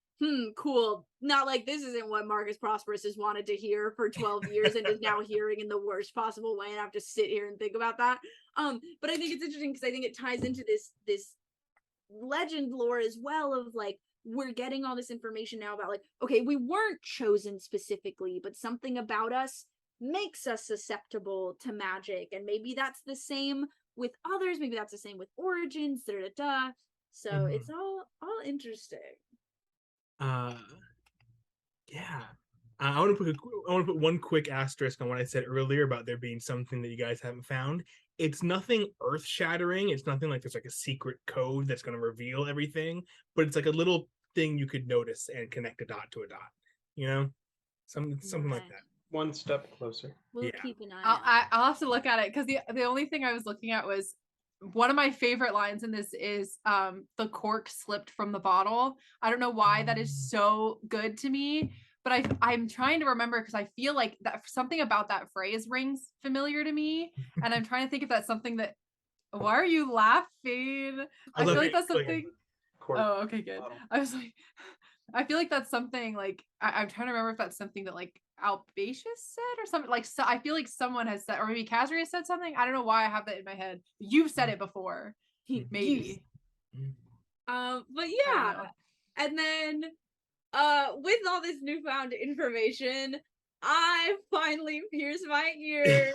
cool. Not like this isn't what Marcus Prosperous has wanted to hear for 12 years and is now hearing in the worst possible way, and I have to sit here and think about that. But I think it's interesting because I think it ties into this legend lore as well of like, we're getting all this information now about like, okay, we weren't chosen specifically, but something about us makes us susceptible to magic, and maybe that's the same with others. Maybe that's the same with origins. Da da da. So it's all interesting. Yeah. I want to put one quick asterisk on what I said earlier about there being something that you guys haven't found. It's nothing earth-shattering. It's nothing like there's like a secret code that's going to reveal everything, but it's like a little thing you could notice and connect a dot to a dot. You know, something like that. One step closer. We'll keep an eye on. I'll have to look at it because the only thing I was looking at was one of my favorite lines in this is the cork slipped from the bottle. I don't know why that is so good to me, but I'm trying to remember because I feel like that something about that phrase rings familiar to me, and I'm trying to think if that's something that. Why are you laughing? I feel like that's something. Oh, okay, good. I was like, I feel like that's something like I'm trying to remember if that's something that like Albatius said or something like. So I feel like someone has said, or maybe Kazri has said something. I don't know why I have that in my head. You've said it before, maybe. But yeah, and then with all this newfound information, I finally pierced my ear.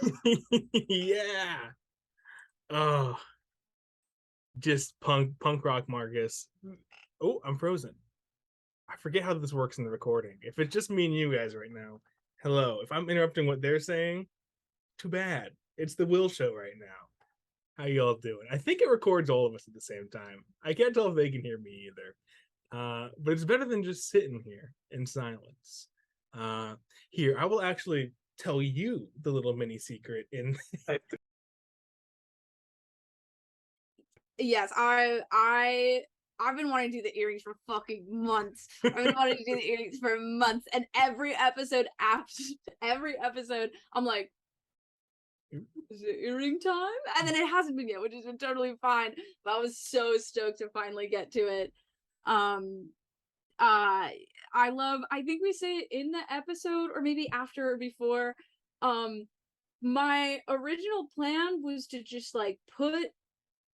Yeah. Oh, just punk rock Marcus. Oh, I'm frozen. I forget how this works in the recording. If it's just me and you guys right now, hello. If I'm interrupting what they're saying, too bad. It's the Will Show right now. How y'all doing? I think it records all of us at the same time. I can't tell if they can hear me either. But it's better than just sitting here in silence. Here, I will actually tell you the little mini secret in Yes, I've been wanting to do the earrings for fucking months. I've been wanting to do the earrings for months, and every episode, I'm like, is it earring time? And then it hasn't been yet, which has been totally fine. But I was so stoked to finally get to it. I think we say it in the episode, or maybe after or before. My original plan was to just like put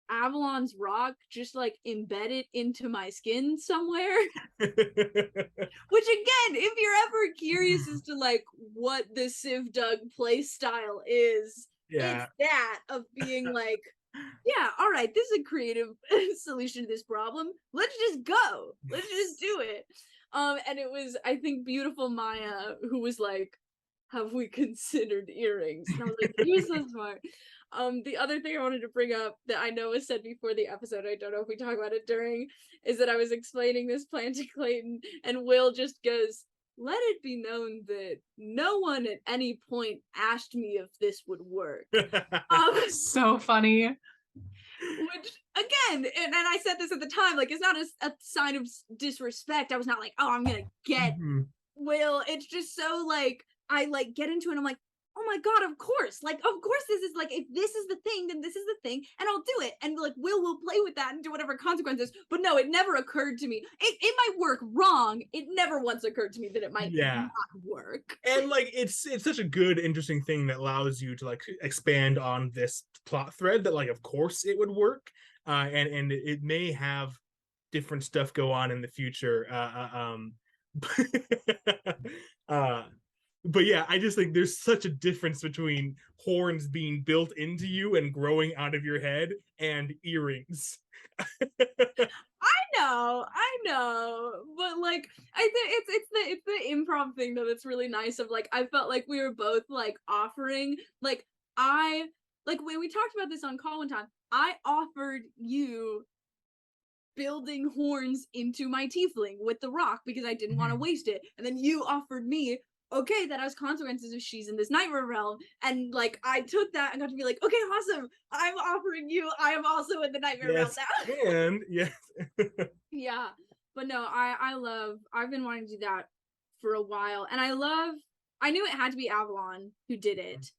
Avalon's rock just like embedded into my skin somewhere. Which again, if you're ever curious as to like what the Civ Doug play style is, it's that of being like, yeah, all right, this is a creative solution to this problem. Let's just go. Let's just do it. And it was, I think, beautiful Maya who was like, have we considered earrings? And I was like, you're so smart. The other thing I wanted to bring up that I know was said before the episode, I don't know if we talk about it during, is that I was explaining this plan to Clayton, and Will just goes, let it be known that no one at any point asked me if this would work. So funny. Which, again, and I said this at the time, like, it's not a sign of disrespect. I was not like, oh, I'm gonna get Will. It's just so, like, I, like, get into it and I'm like, oh my god, of course. Like, of course this is, like, if this is the thing, then this is the thing, and I'll do it. And, like, Will play with that and do whatever consequences. But no, it never occurred to me. It might work wrong. It never once occurred to me that it might not work. And, like, it's such a good, interesting thing that allows you to, like, expand on this plot thread that, like, of course it would work. And it may have different stuff go on in the future. But yeah, I just think there's such a difference between horns being built into you and growing out of your head and earrings. I know, but like I think it's the improv thing though that's really nice. Of like, I felt like we were both like offering, like when we talked about this on call one time, I offered you building horns into my tiefling with the rock because I didn't want to waste it, and then you offered me, okay, that has consequences if she's in this nightmare realm, and like I took that and got to be like, okay, awesome, I'm offering you, I am also in the nightmare realm now. And yes. Yeah, but no, I've been wanting to do that for a while, and I knew it had to be Avalon who did it,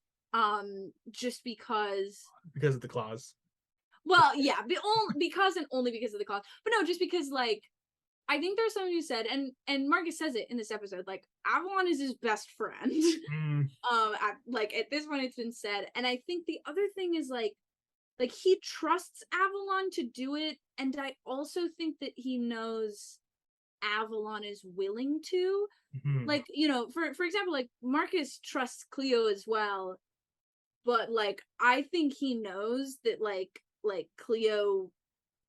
just because of the claws. Well, yeah, because and only because of the claws, but no, just because like I think there's someone who said, and Marcus says it in this episode, like Avalon is his best friend. Like at this point it's been said, and I think the other thing is like he trusts Avalon to do it, and I also think that he knows Avalon is willing to. Like, you know, for example, like Marcus trusts Cleo as well, but like I think he knows that like Cleo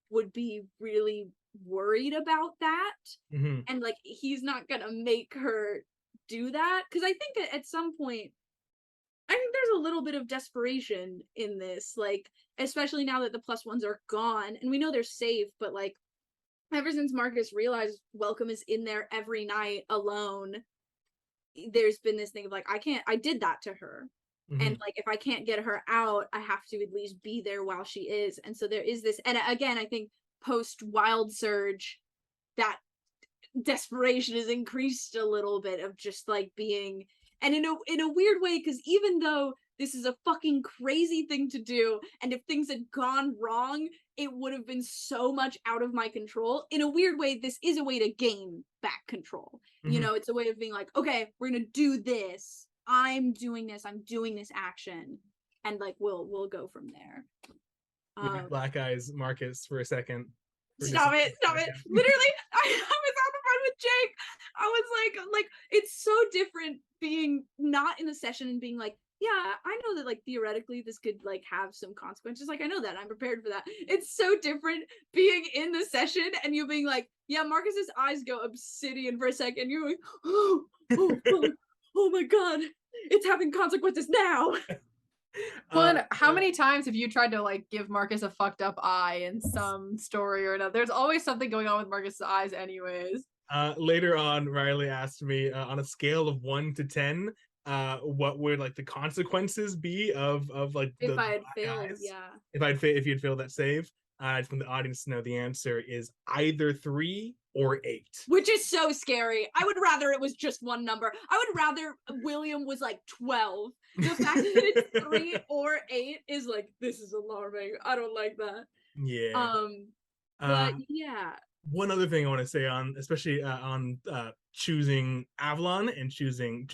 would be really worried about that, and like he's not gonna make her do that, because I think at some point I think there's a little bit of desperation in this, like especially now that the +1s are gone and we know they're safe, but like ever since Marcus realized Welcome is in there every night alone, there's been this thing of like I did that to her, and like if I can't get her out, I have to at least be there while she is. And so there is this, and again I think post Wild Surge that desperation is increased a little bit of just like being, and in a weird way, because even though this is a fucking crazy thing to do, and if things had gone wrong it would have been so much out of my control, in a weird way this is a way to gain back control. You know, it's a way of being like, okay, we're gonna do this, I'm doing this action, and like we'll go from there. Black eyes Marcus for a second. Stop it. Literally, I was on the phone with Jake. I was like, it's so different being not in the session and being like, yeah, I know that like theoretically this could like have some consequences. Like I know that, I'm prepared for that. It's so different being in the session and you being like, yeah, Marcus's eyes go obsidian for a second. You're like, oh my god, it's having consequences now. Well, how many times have you tried to like give Marcus a fucked up eye in some story or another? There's always something going on with Marcus's eyes anyways. Later on, Riley asked me on a scale of 1 to 10, what would like the consequences be of like if the I had failed, eyes? yeah. If you'd failed that save. I just want the audience to know the answer is either 3 or 8. Which is so scary. I would rather it was just one number. I would rather William was like 12. The fact that it's 3 or 8 is like, this is alarming. I don't like that. Yeah. But yeah. One other thing I want to say on, especially on choosing Avalon and choosing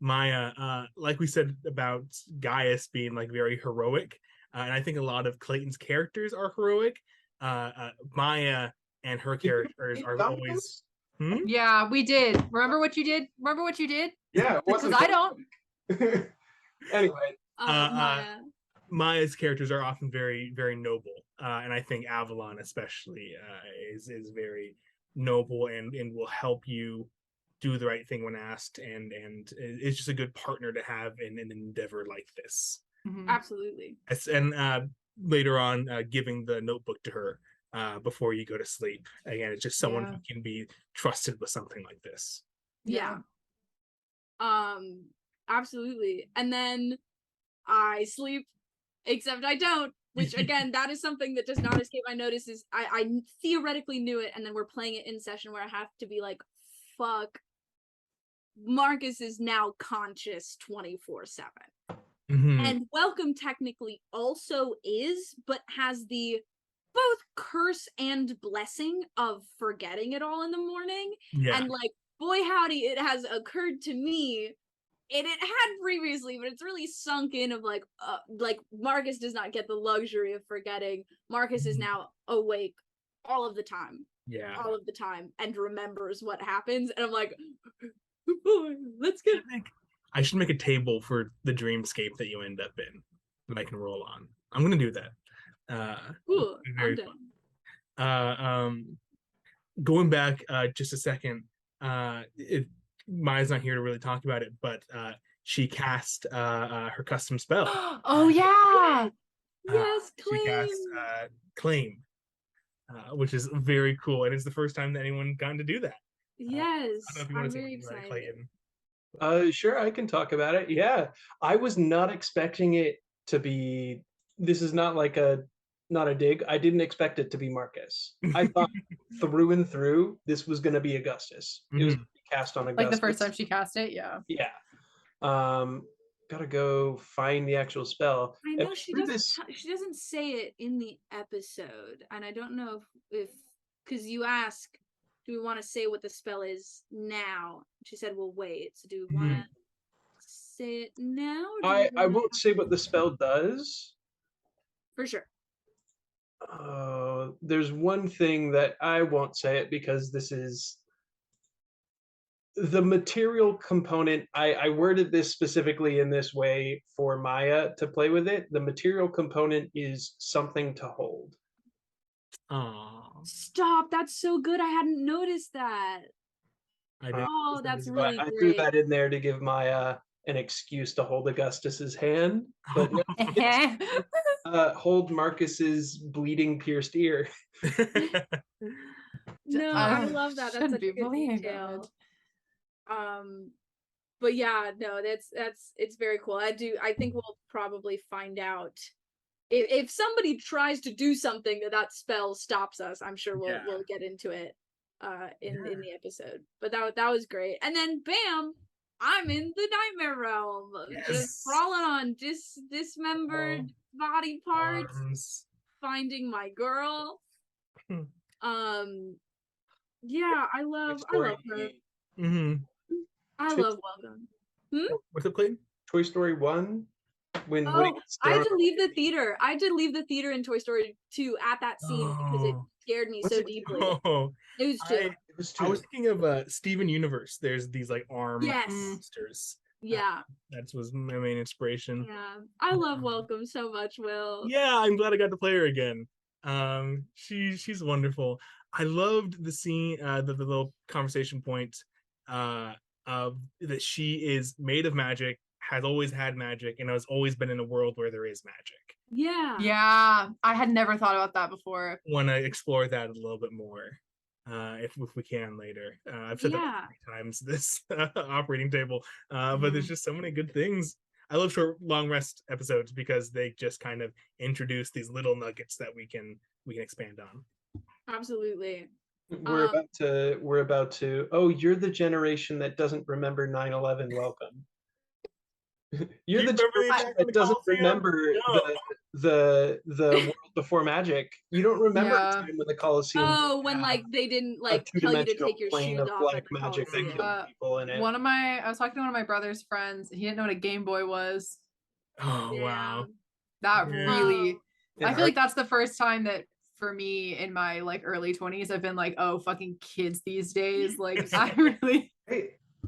Maya, like we said about Gaius being like very heroic, and I think a lot of Clayton's characters are heroic. Maya and her characters are always. Yeah, we did. Remember what you did? Yeah, it because wasn't. I don't. Anyway, Maya's characters are often very, very noble, and I think Avalon especially is very noble and will help you do the right thing when asked, and it's just a good partner to have in an endeavor like this. Absolutely. And later on, giving the notebook to her before you go to sleep. Again, it's just someone who can be trusted with something like this. Yeah. Absolutely. And then I sleep, except I don't, which again, that is something that does not escape my notice. Is I theoretically knew it, and then we're playing it in session where I have to be like, fuck, Marcus is now conscious 24/7. And Welcome technically also is, but has the both curse and blessing of forgetting it all in the morning. And like, boy howdy, it has occurred to me, and it had previously, but it's really sunk in of like Marcus does not get the luxury of forgetting. Marcus is now awake all of the time. All of the time, and remembers what happens. And I'm like, boy, let's get I should make a table for the dreamscape that you end up in that I can roll on. I'm gonna do that. Cool. Very fun. Going back just a second, Maya's not here to really talk about it, but she cast her custom spell. Oh yeah. Yes, Claim. She cast Claim, which is very cool, and it's the first time that anyone gotten to do that. Yes, I don't know if you want I'm to very say excited. Clayton. Sure, I can talk about it. Yeah, I was not expecting it to be. This is not like not a dig. I didn't expect it to be Marcus. I thought through and through this was going to be Augustus. It was cast on Augustus. Like the first time she cast it, yeah. Yeah. Gotta go find the actual spell. I know she doesn't say it in the episode, and I don't know if because you ask, do we want to say what the spell is now? She said we'll wait. So do we want to say it now? I won't say what the spell does. For sure. There's one thing that I won't say it because this is the material component, I worded this specifically in this way for Maya to play with it. The material component is something to hold. Aw, Stop, that's so good. I hadn't noticed that. I did. Oh, that's So really I threw great. that in there to give Maya an excuse to hold Augustus's hand, but no, hold Marcus's bleeding, pierced ear. No, I love that. That's Shouldn't such be a good believing detail. But yeah, no, it's very cool. I think we'll probably find out if somebody tries to do something that spell stops us. I'm sure we'll get into it in the episode. But that was great. And then bam, I'm in the nightmare realm, just crawling on dismembered body parts, Arms. finding my girl. Yeah, I love her. Mm-hmm. I love Welcome. What's up, Clayton? Toy Story 1, when Woody Oh, gets I had thrown to leave the theater. I had to leave the theater in Toy Story 2 at that scene because it scared me so deeply. Oh, It was 2. It was 2. I was thinking of Steven Universe. There's these like arm Yes. monsters. Yeah. That was my main inspiration. Yeah. I love Welcome so much, Will. Yeah, I'm glad I got to play her again. She's wonderful. I loved the scene, the little conversation point, of that she is made of magic, has always had magic, and has always been in a world where there is magic. Yeah. Yeah, I had never thought about that before. Want to explore that a little bit more, if we can later. I've said that 3 times this operating table, but there's just so many good things. I love short, long rest episodes because they just kind of introduce these little nuggets that we can expand on. Absolutely. We're about to. Oh, you're the generation that doesn't remember 9/11. Welcome. You're the generation that doesn't remember the world before magic. You don't remember a time when the Colosseum. Oh, when like they didn't like tell you to take your shoes off black at the magic that killed people in it. I was talking to one of my brother's friends. He didn't know what a Game Boy was. Oh wow. That really I feel like that's the first time that for me in my like early 20s I've been like, oh, fucking kids these days. Like I really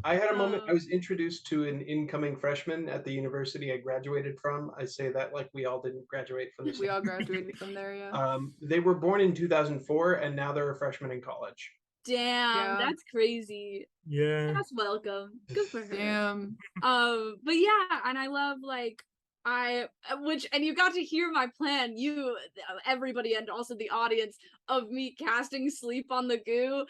I had a moment. I was introduced to an incoming freshman at the university I graduated from. I say that like we all didn't graduate from the same. We all graduated from there, yeah. They were born in 2004 and now they're a freshman in college. Damn, that's crazy. Yeah. That's welcome. Good for her. Damn. But yeah, and I love like and you got to hear my plan, everybody, and also the audience, of me casting Sleep on the Goo,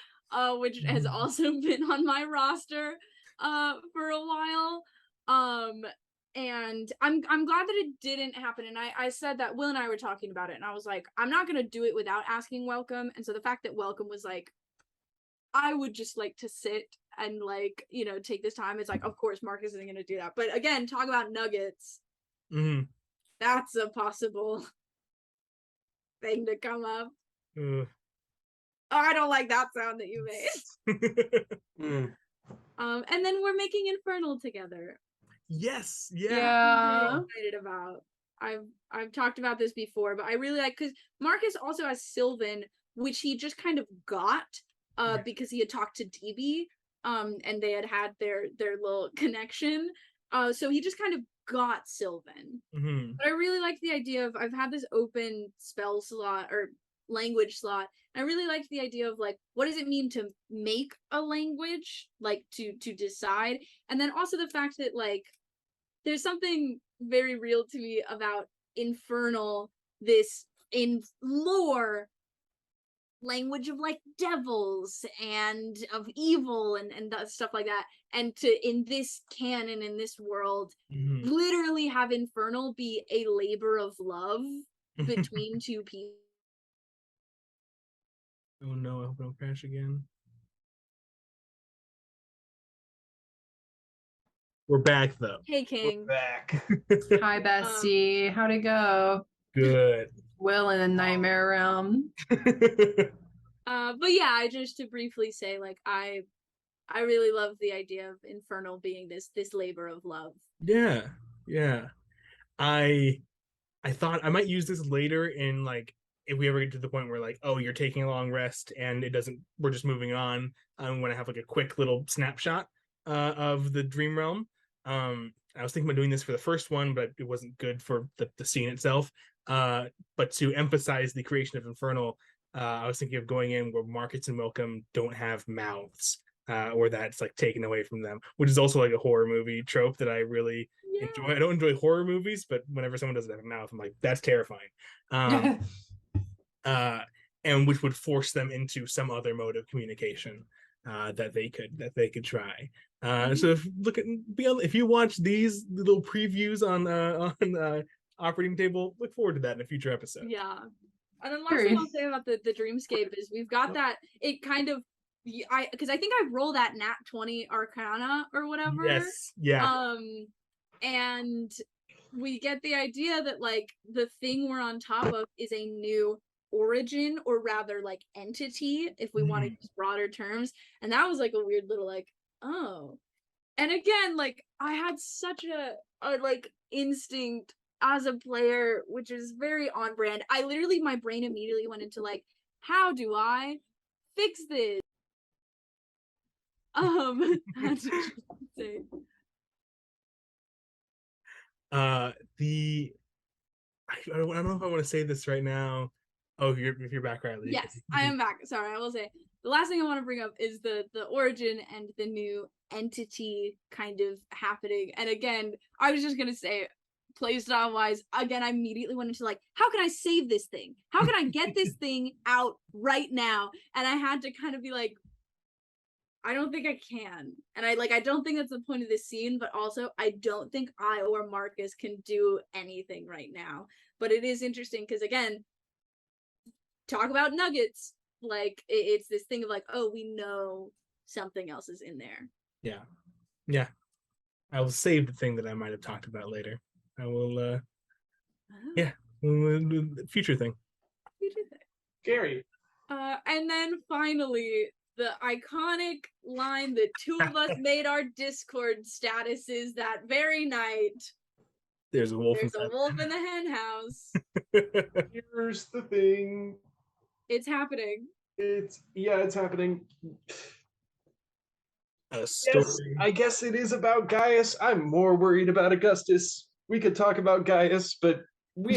which has also been on my roster for a while. And I'm glad that it didn't happen. And I said that Will and I were talking about it, and I was like, I'm not gonna do it without asking Welcome. And so the fact that Welcome was like, I would just like to sit and like, take this time. It's like, of course, Marcus isn't gonna do that. But again, talk about nuggets. That's a possible thing to come up. Oh, I don't like that sound that you made. And then we're making Infernal together. Yes. I'm excited about. I've talked about this before, but I really like, because Marcus also has Sylvan, which he just kind of got because he had talked to DB, and they had their little connection. So he just kind of got Sylvan. But I really like the idea of, I've had this open spell slot or language slot. I really liked the idea of like, what does it mean to make a language, like to decide, and then also the fact that like there's something very real to me about Infernal, this in lore language of like devils and of evil and stuff like that, and to, in this canon, in this world, literally have Infernal be a labor of love between two people. Oh no, I hope I don't crash again. We're back though. Hey King. We're back. Hi Bestie. How'd it go? Good. Will in the nightmare realm. But yeah, just to briefly say, like, I really love the idea of Infernal being this labor of love. Yeah. I thought I might use this later in like if we ever get to the point where like, oh, you're taking a long rest and we're just moving on. I'm going to have like a quick little snapshot of the dream realm. I was thinking about doing this for the first one, but it wasn't good for the scene itself. But to emphasize the creation of Infernal, I was thinking of going in where Markets and Welcome don't have mouths, or that's like taken away from them, which is also like a horror movie trope that I really enjoy. I don't enjoy horror movies, but whenever someone doesn't have a mouth, I'm like, that's terrifying. And which would force them into some other mode of communication that they could try. So if you watch these little previews on operating table, look forward to that in a future episode. Yeah. And then last thing I'll say about the dreamscape is we've got that it kind of because I think I roll that nat 20 arcana or whatever. Yes. Yeah. And we get the idea that like the thing we're on top of is a new origin, or rather like entity, if we want to use broader terms. And that was like a weird little like, oh. And again, like I had such a like instinct as a player, which is very on brand. I literally, my brain immediately went into like, how do I fix this? I don't know if I want to say this right now. Oh, if you're back, Riley. Yes, I am back. Sorry, I will say the last thing I want to bring up is the origin and the new entity kind of happening. And again, I was just gonna say, playstyle wise, again, I immediately went into like, how can I save this thing? How can I get this thing out right now? And I had to kind of be like, I don't think I can. And I don't think that's the point of this scene, but also I don't think I or Marcus can do anything right now. But it is interesting because again, talk about nuggets. Like it's this thing of like, oh, we know something else is in there. Yeah. I will save the thing that I might have talked about later. I will future thing. Gary. And then finally, the iconic line the two of us made our Discord statuses that very night. There's a wolf. There's a wolf in the hen house. Here's the thing. It's happening. It's happening. Yes, I guess it is about Gaius. I'm more worried about Augustus. We could talk about Gaius, but we'll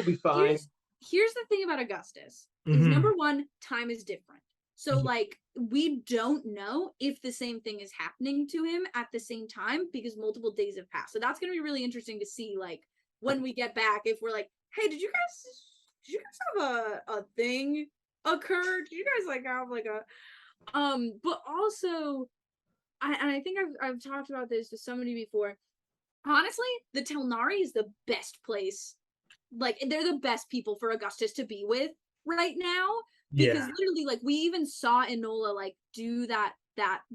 be fine. Here's the thing about Augustus. Is number one, time is different. So like we don't know if the same thing is happening to him at the same time because multiple days have passed. So that's gonna be really interesting to see like when we get back, if we're like, hey, did you guys have a thing occur? Did you guys like have like a but also I think I've talked about this to somebody before. Honestly, the Telnari is the best place. Like they're the best people for Augustus to be with right now. Because literally, like we even saw Enola like do that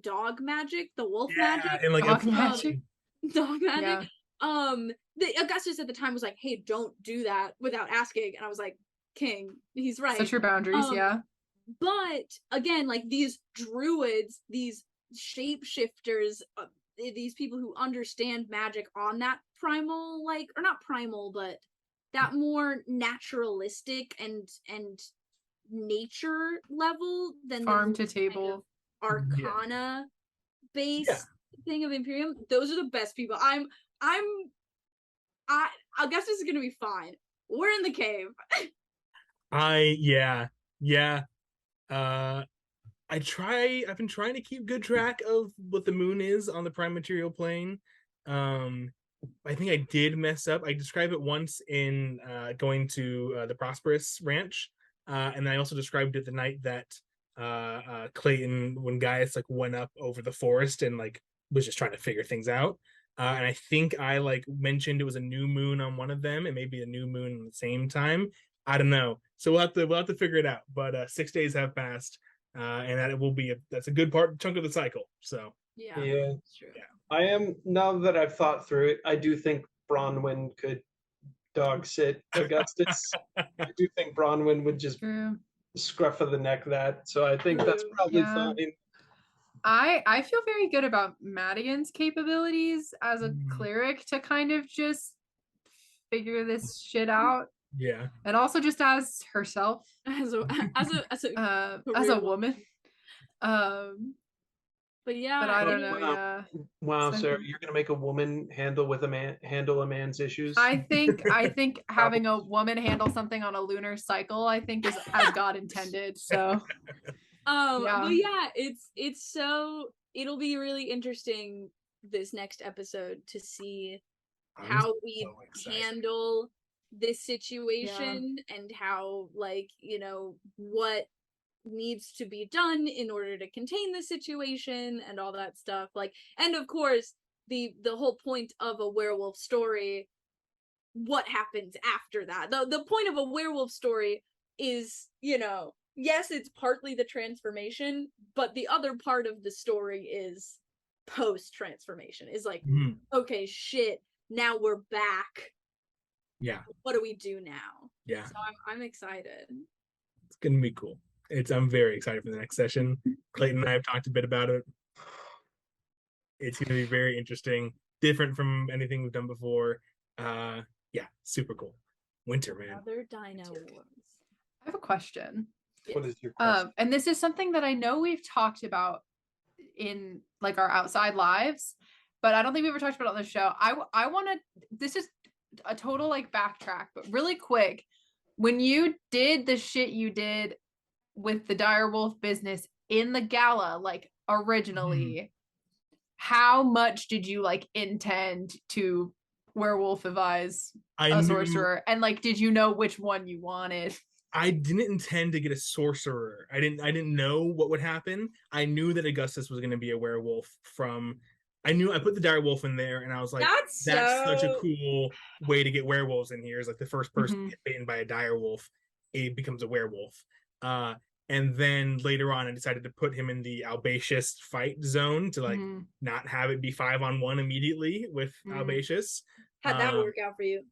dog magic, the wolf magic, and like dog magic. Yeah. The Augustus at the time was like, "Hey, don't do that without asking," and I was like, "King, he's right." Set your boundaries, yeah. But again, like these druids, these shapeshifters, these people who understand magic on that primal, like, or not primal, but that more naturalistic and nature level than farm the to table arcana base thing of Imperium. Those are the best people. Augustus is gonna be fine. We're in the cave. I've been trying to keep good track of what the moon is on the prime material plane. I think I did mess up. I described it once in going to the Prosperous Ranch. And I also described it the night that Clayton, when Gaius like went up over the forest and like was just trying to figure things out. And I think I like mentioned it was a new moon on one of them and maybe a new moon at the same time. I don't know. So we'll have to figure it out. But 6 days have passed, and that it will be that's a good chunk of the cycle. So yeah, true. I am, now that I've thought through it, I do think Bronwyn could dog sit Augustus. I do think Bronwyn would just scruff of the neck that. So I think that's probably fine. I feel very good about Madigan's capabilities as a cleric to kind of just figure this shit out. Yeah. And also just as herself, as a as a career woman. but yeah, But I don't know. Wow. Yeah. Wow, So I Sarah, think- you're gonna make a woman handle a man's issues? I think having a woman handle something on a lunar cycle, I think, is as God intended. So yeah. but yeah, it's so it'll be really interesting this next episode to see I'm how we so excited. handle this situation and how, like, what needs to be done in order to contain the situation and all that stuff. Like, and of course, the whole point of a werewolf story, what happens after that. The point of a werewolf story is, yes, it's partly the transformation, but the other part of the story is post transformation. Is like, Mhm. okay, shit, now we're back. Yeah. What do we do now? Yeah. So I'm excited. It's gonna be cool. I'm very excited for the next session. Clayton and I have talked a bit about it. It's gonna be very interesting, different from anything we've done before. Yeah, super cool. Winter, man. Another Dino Wars. I have a question. What is your question? And this is something that I know we've talked about in like our outside lives, but I don't think we ever talked about it on the show. I want to. This is a total like backtrack, but really quick. When you did the shit you did with the direwolf business in the gala, like originally, how much did you like intend to werewolfize a sorcerer? And like, did you know which one you wanted? I didn't intend to get a sorcerer. I didn't know what would happen. I knew that Augustus was going to be a werewolf from. I put the dire wolf in there, and I was like, That's such a so cool way to get werewolves in here. Is like the first person to get bitten by a dire wolf, it becomes a werewolf. And then later on, I decided to put him in the Albaceous fight zone to like not have it be 5-on-1 immediately with Albaceous. How'd that work out for you?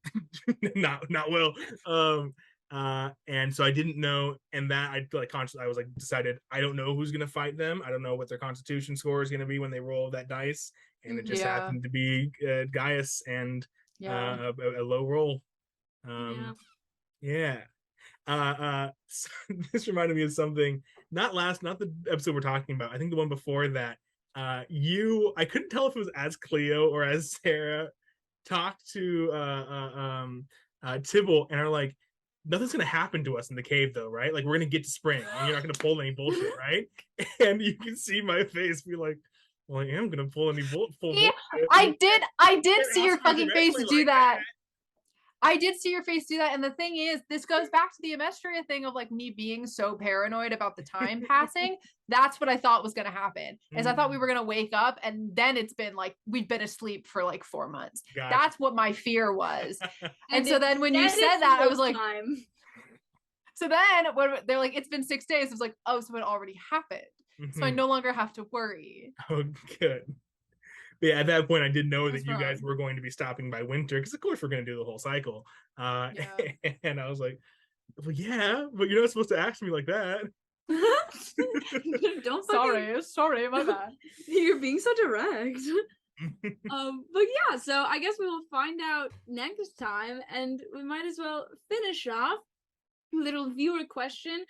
not well. And so I didn't know, and that I like consciously I was like decided I don't know who's gonna fight them. I don't know what their constitution score is gonna be when they roll that dice, and it just happened to be Gaius and a low roll. So this reminded me of something. Not the episode we're talking about. I think the one before that. I couldn't tell if it was as Cleo or as Sarah talked to Tybalt and are like, nothing's gonna happen to us in the cave though, right? Like we're gonna get to spring and you're not gonna pull any bullshit, right? And you can see my face be like, well, I am gonna pull any bullshit. I did see your fucking face do that. I did see your face do that. And the thing is, this goes back to the Amestria thing of like me being so paranoid about the time passing. That's what I thought was going to happen. Is I thought we were going to wake up and then it's been like, we've been asleep for like 4 months. Gotcha. That's what my fear was. And so then when you said that, I was like, so then when they're like, it's been 6 days. I was like, oh, so it already happened. So I no longer have to worry. Oh, good. But yeah, at that point, I didn't know that you guys were going to be stopping by winter because, of course, we're going to do the whole cycle. And I was like, well, yeah, but you're not supposed to ask me like that. Don't sorry, my bad. You're being so direct. But yeah, so I guess we will find out next time, and we might as well finish off little viewer question.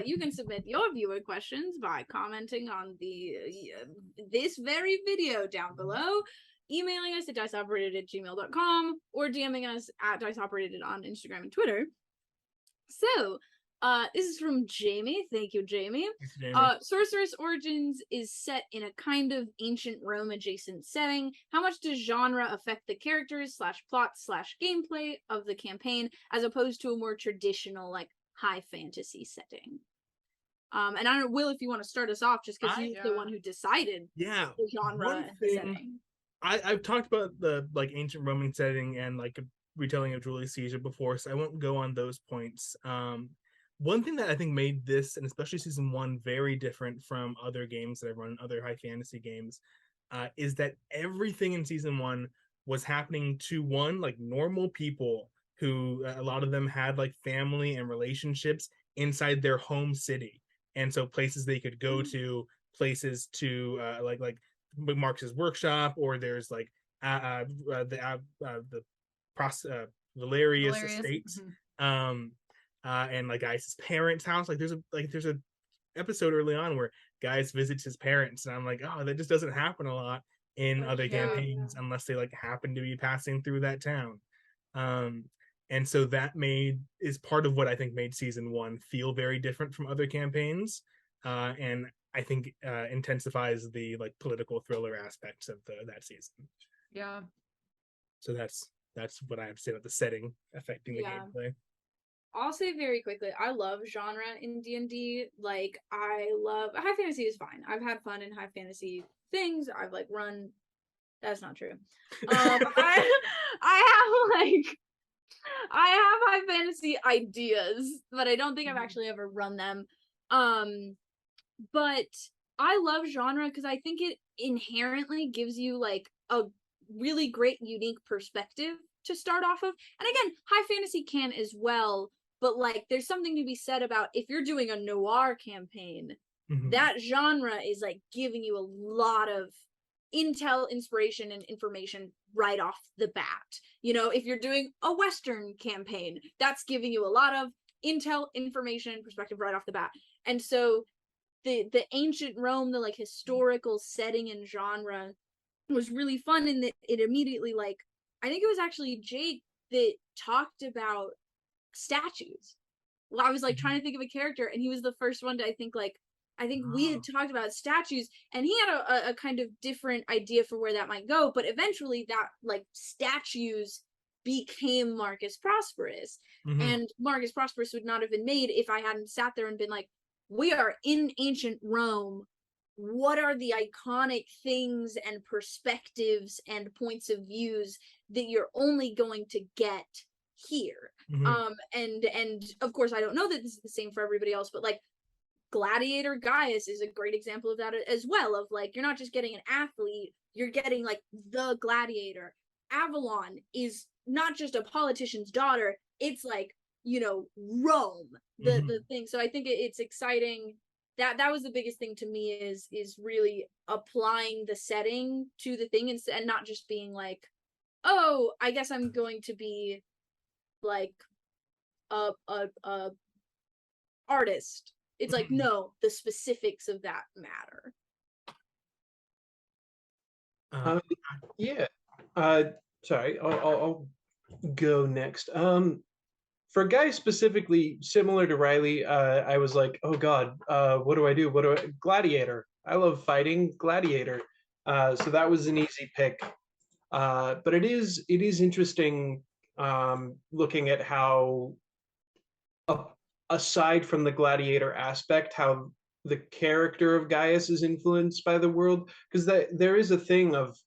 You can submit your viewer questions by commenting on the this very video down below, emailing us at diceoperated@gmail.com, or DMing us at diceoperated on Instagram and Twitter. So this is from Jamie. Thank you, Jamie. Thanks, Jamie. Sorcerous Origins is set in a kind of ancient Rome adjacent setting. How much does genre affect the characters /plot /gameplay of the campaign as opposed to a more traditional like high fantasy setting? And I don't know, Will, if you want to start us off, just because you're the one who decided the genre and the setting. I've talked about the like ancient Roman setting and like a retelling of Julius Caesar before, so I won't go on those points. One thing that I think made this, and especially season 1, very different from other games that I've run, other high fantasy games, is that everything in season 1 was happening to like normal people who a lot of them had like family and relationships inside their home city, and so places they could go to, places to like Marx's workshop, or there's like the Valerius estates. And like Gaius's parents' house. Like there's a episode early on where Gaius visits his parents, and I'm like, oh, that just doesn't happen a lot in other campaigns unless they like happen to be passing through that town. And so that is part of what I think made season 1 feel very different from other campaigns, and I think intensifies the like political thriller aspects of that season. Yeah. So that's what I have to say about the setting affecting the gameplay. I'll say very quickly, I love genre in D&D. Like, I love high fantasy is fine. I've had fun in high fantasy things. I've like run. That's not true. I have high fantasy ideas, but I don't think I've actually ever run them. But I love genre because I think it inherently gives you like a really great, unique perspective to start off of. And again, high fantasy can as well, but like there's something to be said about if you're doing a noir campaign, that genre is like giving you a lot of intel, inspiration, and information right off the bat. You know, if you're doing a Western campaign, that's giving you a lot of intel, information, perspective right off the bat. And so the ancient Rome, the like historical setting and genre was really fun in that it immediately, like, I think it was actually Jake that talked about statues. Well, I was like trying to think of a character, and he was the first one to, I think we had talked about statues, and he had a kind of different idea for where that might go, but eventually that like statues became Marcus Prosperous. And Marcus Prosperous would not have been made if I hadn't sat there and been like, we are in ancient Rome. What are the iconic things and perspectives and points of views that you're only going to get here? And of course, I don't know that this is the same for everybody else, but like Gladiator Gaius is a great example of that as well, of like, you're not just getting an athlete, you're getting like the gladiator. Avalon is not just a politician's daughter, it's like, you know, Rome, the thing. So I think it's exciting. That was the biggest thing to me, is really applying the setting to the thing, and not just being like, oh, I guess I'm going to be like a artist. It's like, no, the specifics of that matter. Sorry, I'll go next. For Guy specifically, similar to Riley, I was like, oh God, what do I do? Gladiator. I love fighting. Gladiator. So that was an easy pick. But it is interesting looking at how, aside from the gladiator aspect, how the character of Gaius is influenced by the world, because there is a thing of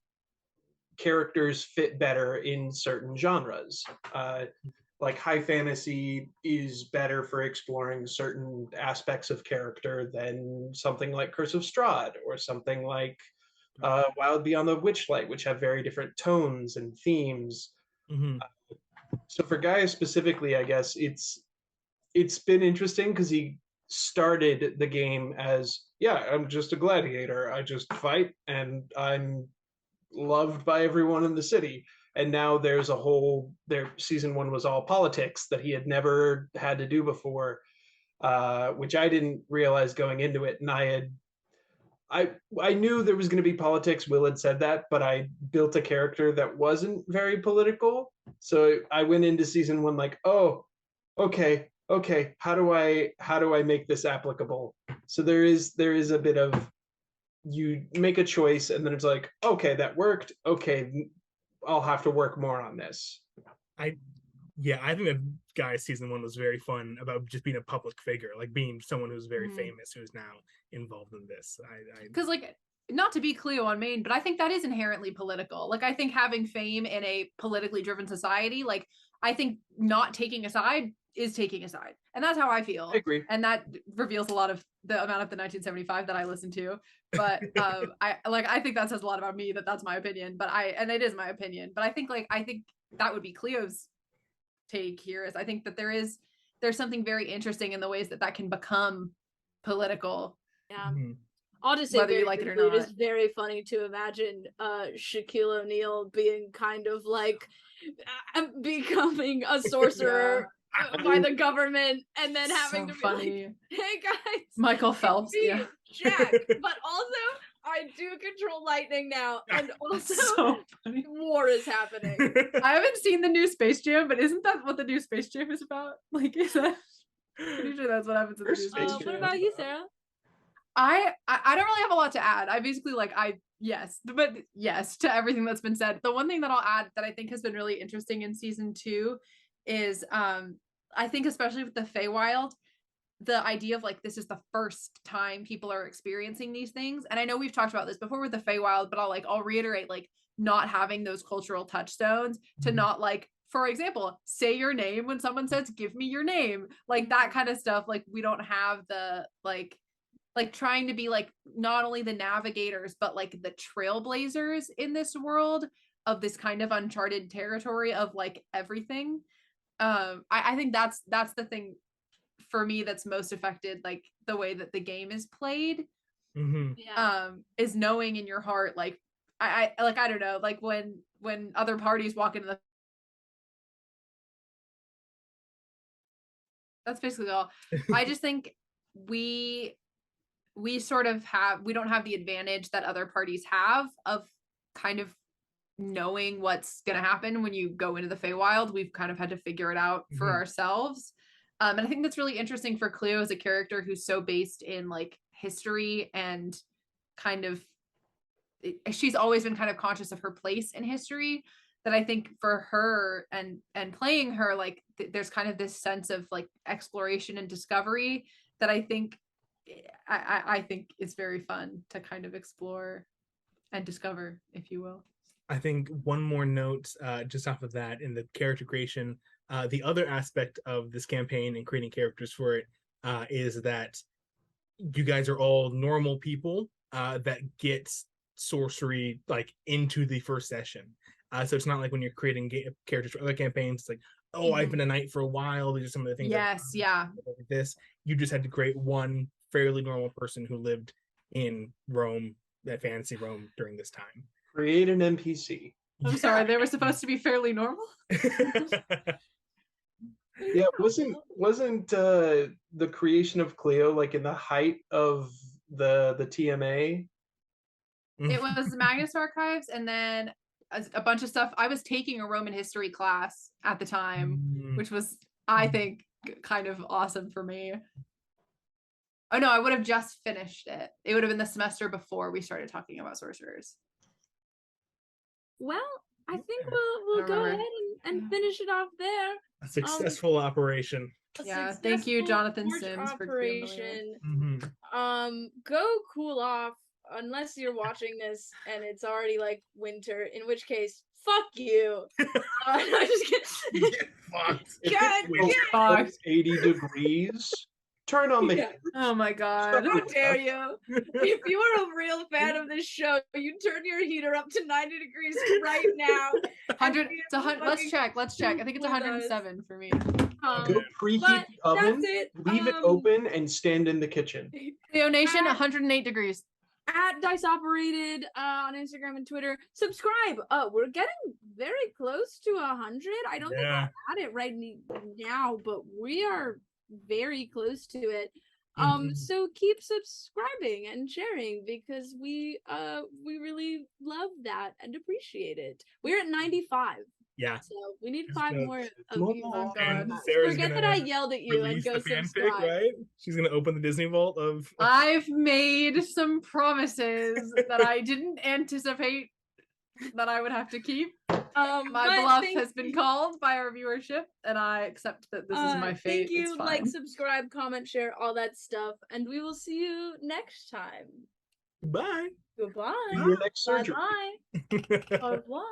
characters fit better in certain genres. Like high fantasy is better for exploring certain aspects of character than something like Curse of Strahd or something like Wild Beyond the Witchlight, which have very different tones and themes. So for Gaius specifically, I guess it's been interesting because he started the game as, yeah, I'm just a gladiator. I just fight and I'm loved by everyone in the city. And now there's season 1 was all politics that he had never had to do before, which I didn't realize going into it. And I knew there was going to be politics. Will had said that, but I built a character that wasn't very political. So I went into season 1 like, oh, okay, how do I make this applicable? So there is a bit of, you make a choice and then it's like, okay, that worked. Okay, I'll have to work more on this. I think that Guy's season 1 was very fun about just being a public figure, like being someone who's very famous, who's now involved in this. Because like, not to be Cleo on main, but I think that is inherently political. Like, I think having fame in a politically driven society, like, I think not taking a side is taking a side. And that's how I feel. I agree. And that reveals a lot of the amount of the 1975 that I listen to. But I think that says a lot about me, that's my opinion. But and it is my opinion. But I think that would be Cleo's take here, is I think that there's something very interesting in the ways that can become political. Yeah. I'll just say, whether you like it or not, it's very funny to imagine Shaquille O'Neal being kind of like becoming a sorcerer by the government, and then having So to be funny. like, "Hey guys, Michael it's Phelps. me, Yeah. Jack, but also I do control lightning now, and also So funny. war is happening." I haven't seen the new Space Jam, but isn't that what the new Space Jam is about? Like, is that? Pretty sure that's what happens in the new There's Space Space Jam. What about you, Sarah? I don't really have a lot to add. I basically yes to everything that's been said. The one thing that I'll add that I think has been really interesting in season 2 is I think especially with the Feywild, the idea of like this is the first time people are experiencing these things. And I know we've talked about this before with the Feywild, but I'll reiterate like not having those cultural touchstones to not like, for example, say your name when someone says give me your name, like that kind of stuff. Like we don't have the like trying to be like not only the navigators but like the trailblazers in this world of this kind of uncharted territory of like everything. I think that's the thing for me that's most affected like the way that the game is played. Yeah. Is knowing in your heart like I don't know, like when other parties walk into the, that's basically all. I just think we sort of we don't have the advantage that other parties have of kind of knowing what's going to happen when you go into the Feywild. We've kind of had to figure it out for ourselves. And I think that's really interesting for Cleo as a character who's so based in like history and kind of, she's always been kind of conscious of her place in history, that I think for her and playing her, like there's kind of this sense of like exploration and discovery that I think I think it's very fun to kind of explore and discover, if you will. I think one more note just off of that in the character creation, the other aspect of this campaign and creating characters for it is that you guys are all normal people that get sorcery like into the first session. So it's not like when you're creating characters for other campaigns, it's like, oh, I've been a knight for a while. These are some of the things. Yes, yeah. Like this, you just had to create one fairly normal person who lived in Rome, that fantasy Rome during this time. Create an NPC. I'm sorry, they were supposed to be fairly normal. Yeah, wasn't the creation of Cleo like in the height of the TMA? It was Magnus Archives, and then a bunch of stuff. I was taking a Roman history class at the time, which was, I think, kind of awesome for me. Oh no, I would have just finished it. It would have been the semester before we started talking about sorcerers. Well, I think we'll go ahead and finish it off there. A successful operation. Yeah, thank you, Jonathan Sims, operation. for Go cool off unless you're watching this and it's already like winter, in which case, fuck you. I'm just kidding. Get fucked. It's 80 degrees. Turn on the heat. Oh my god. How dare you? If you are a real fan of this show, you turn your heater up to 90 degrees right now. 100. Let's check. I think it's 107 for me. Go preheat the oven, leave it open, and stand in the kitchen. Leo Nation, 108 degrees. At Dice Operated on Instagram and Twitter. Subscribe. We're getting very close to 100. I don't think I'm at it right now, but we are very close to it. So keep subscribing and sharing because we really love that and appreciate it. We're at 95. Yeah. So we need 5 more of you. Oh God. Forget that I yelled at you and go subscribe. Right? She's gonna open the Disney Vault of. I've made some promises that I didn't anticipate that I would have to keep. My bluff has been called by our viewership, and I accept that this is my fate. Thank you. Like, subscribe, comment, share, all that stuff, and we will see you next time. Bye. Goodbye. Your next surgery. Bye. Au revoir.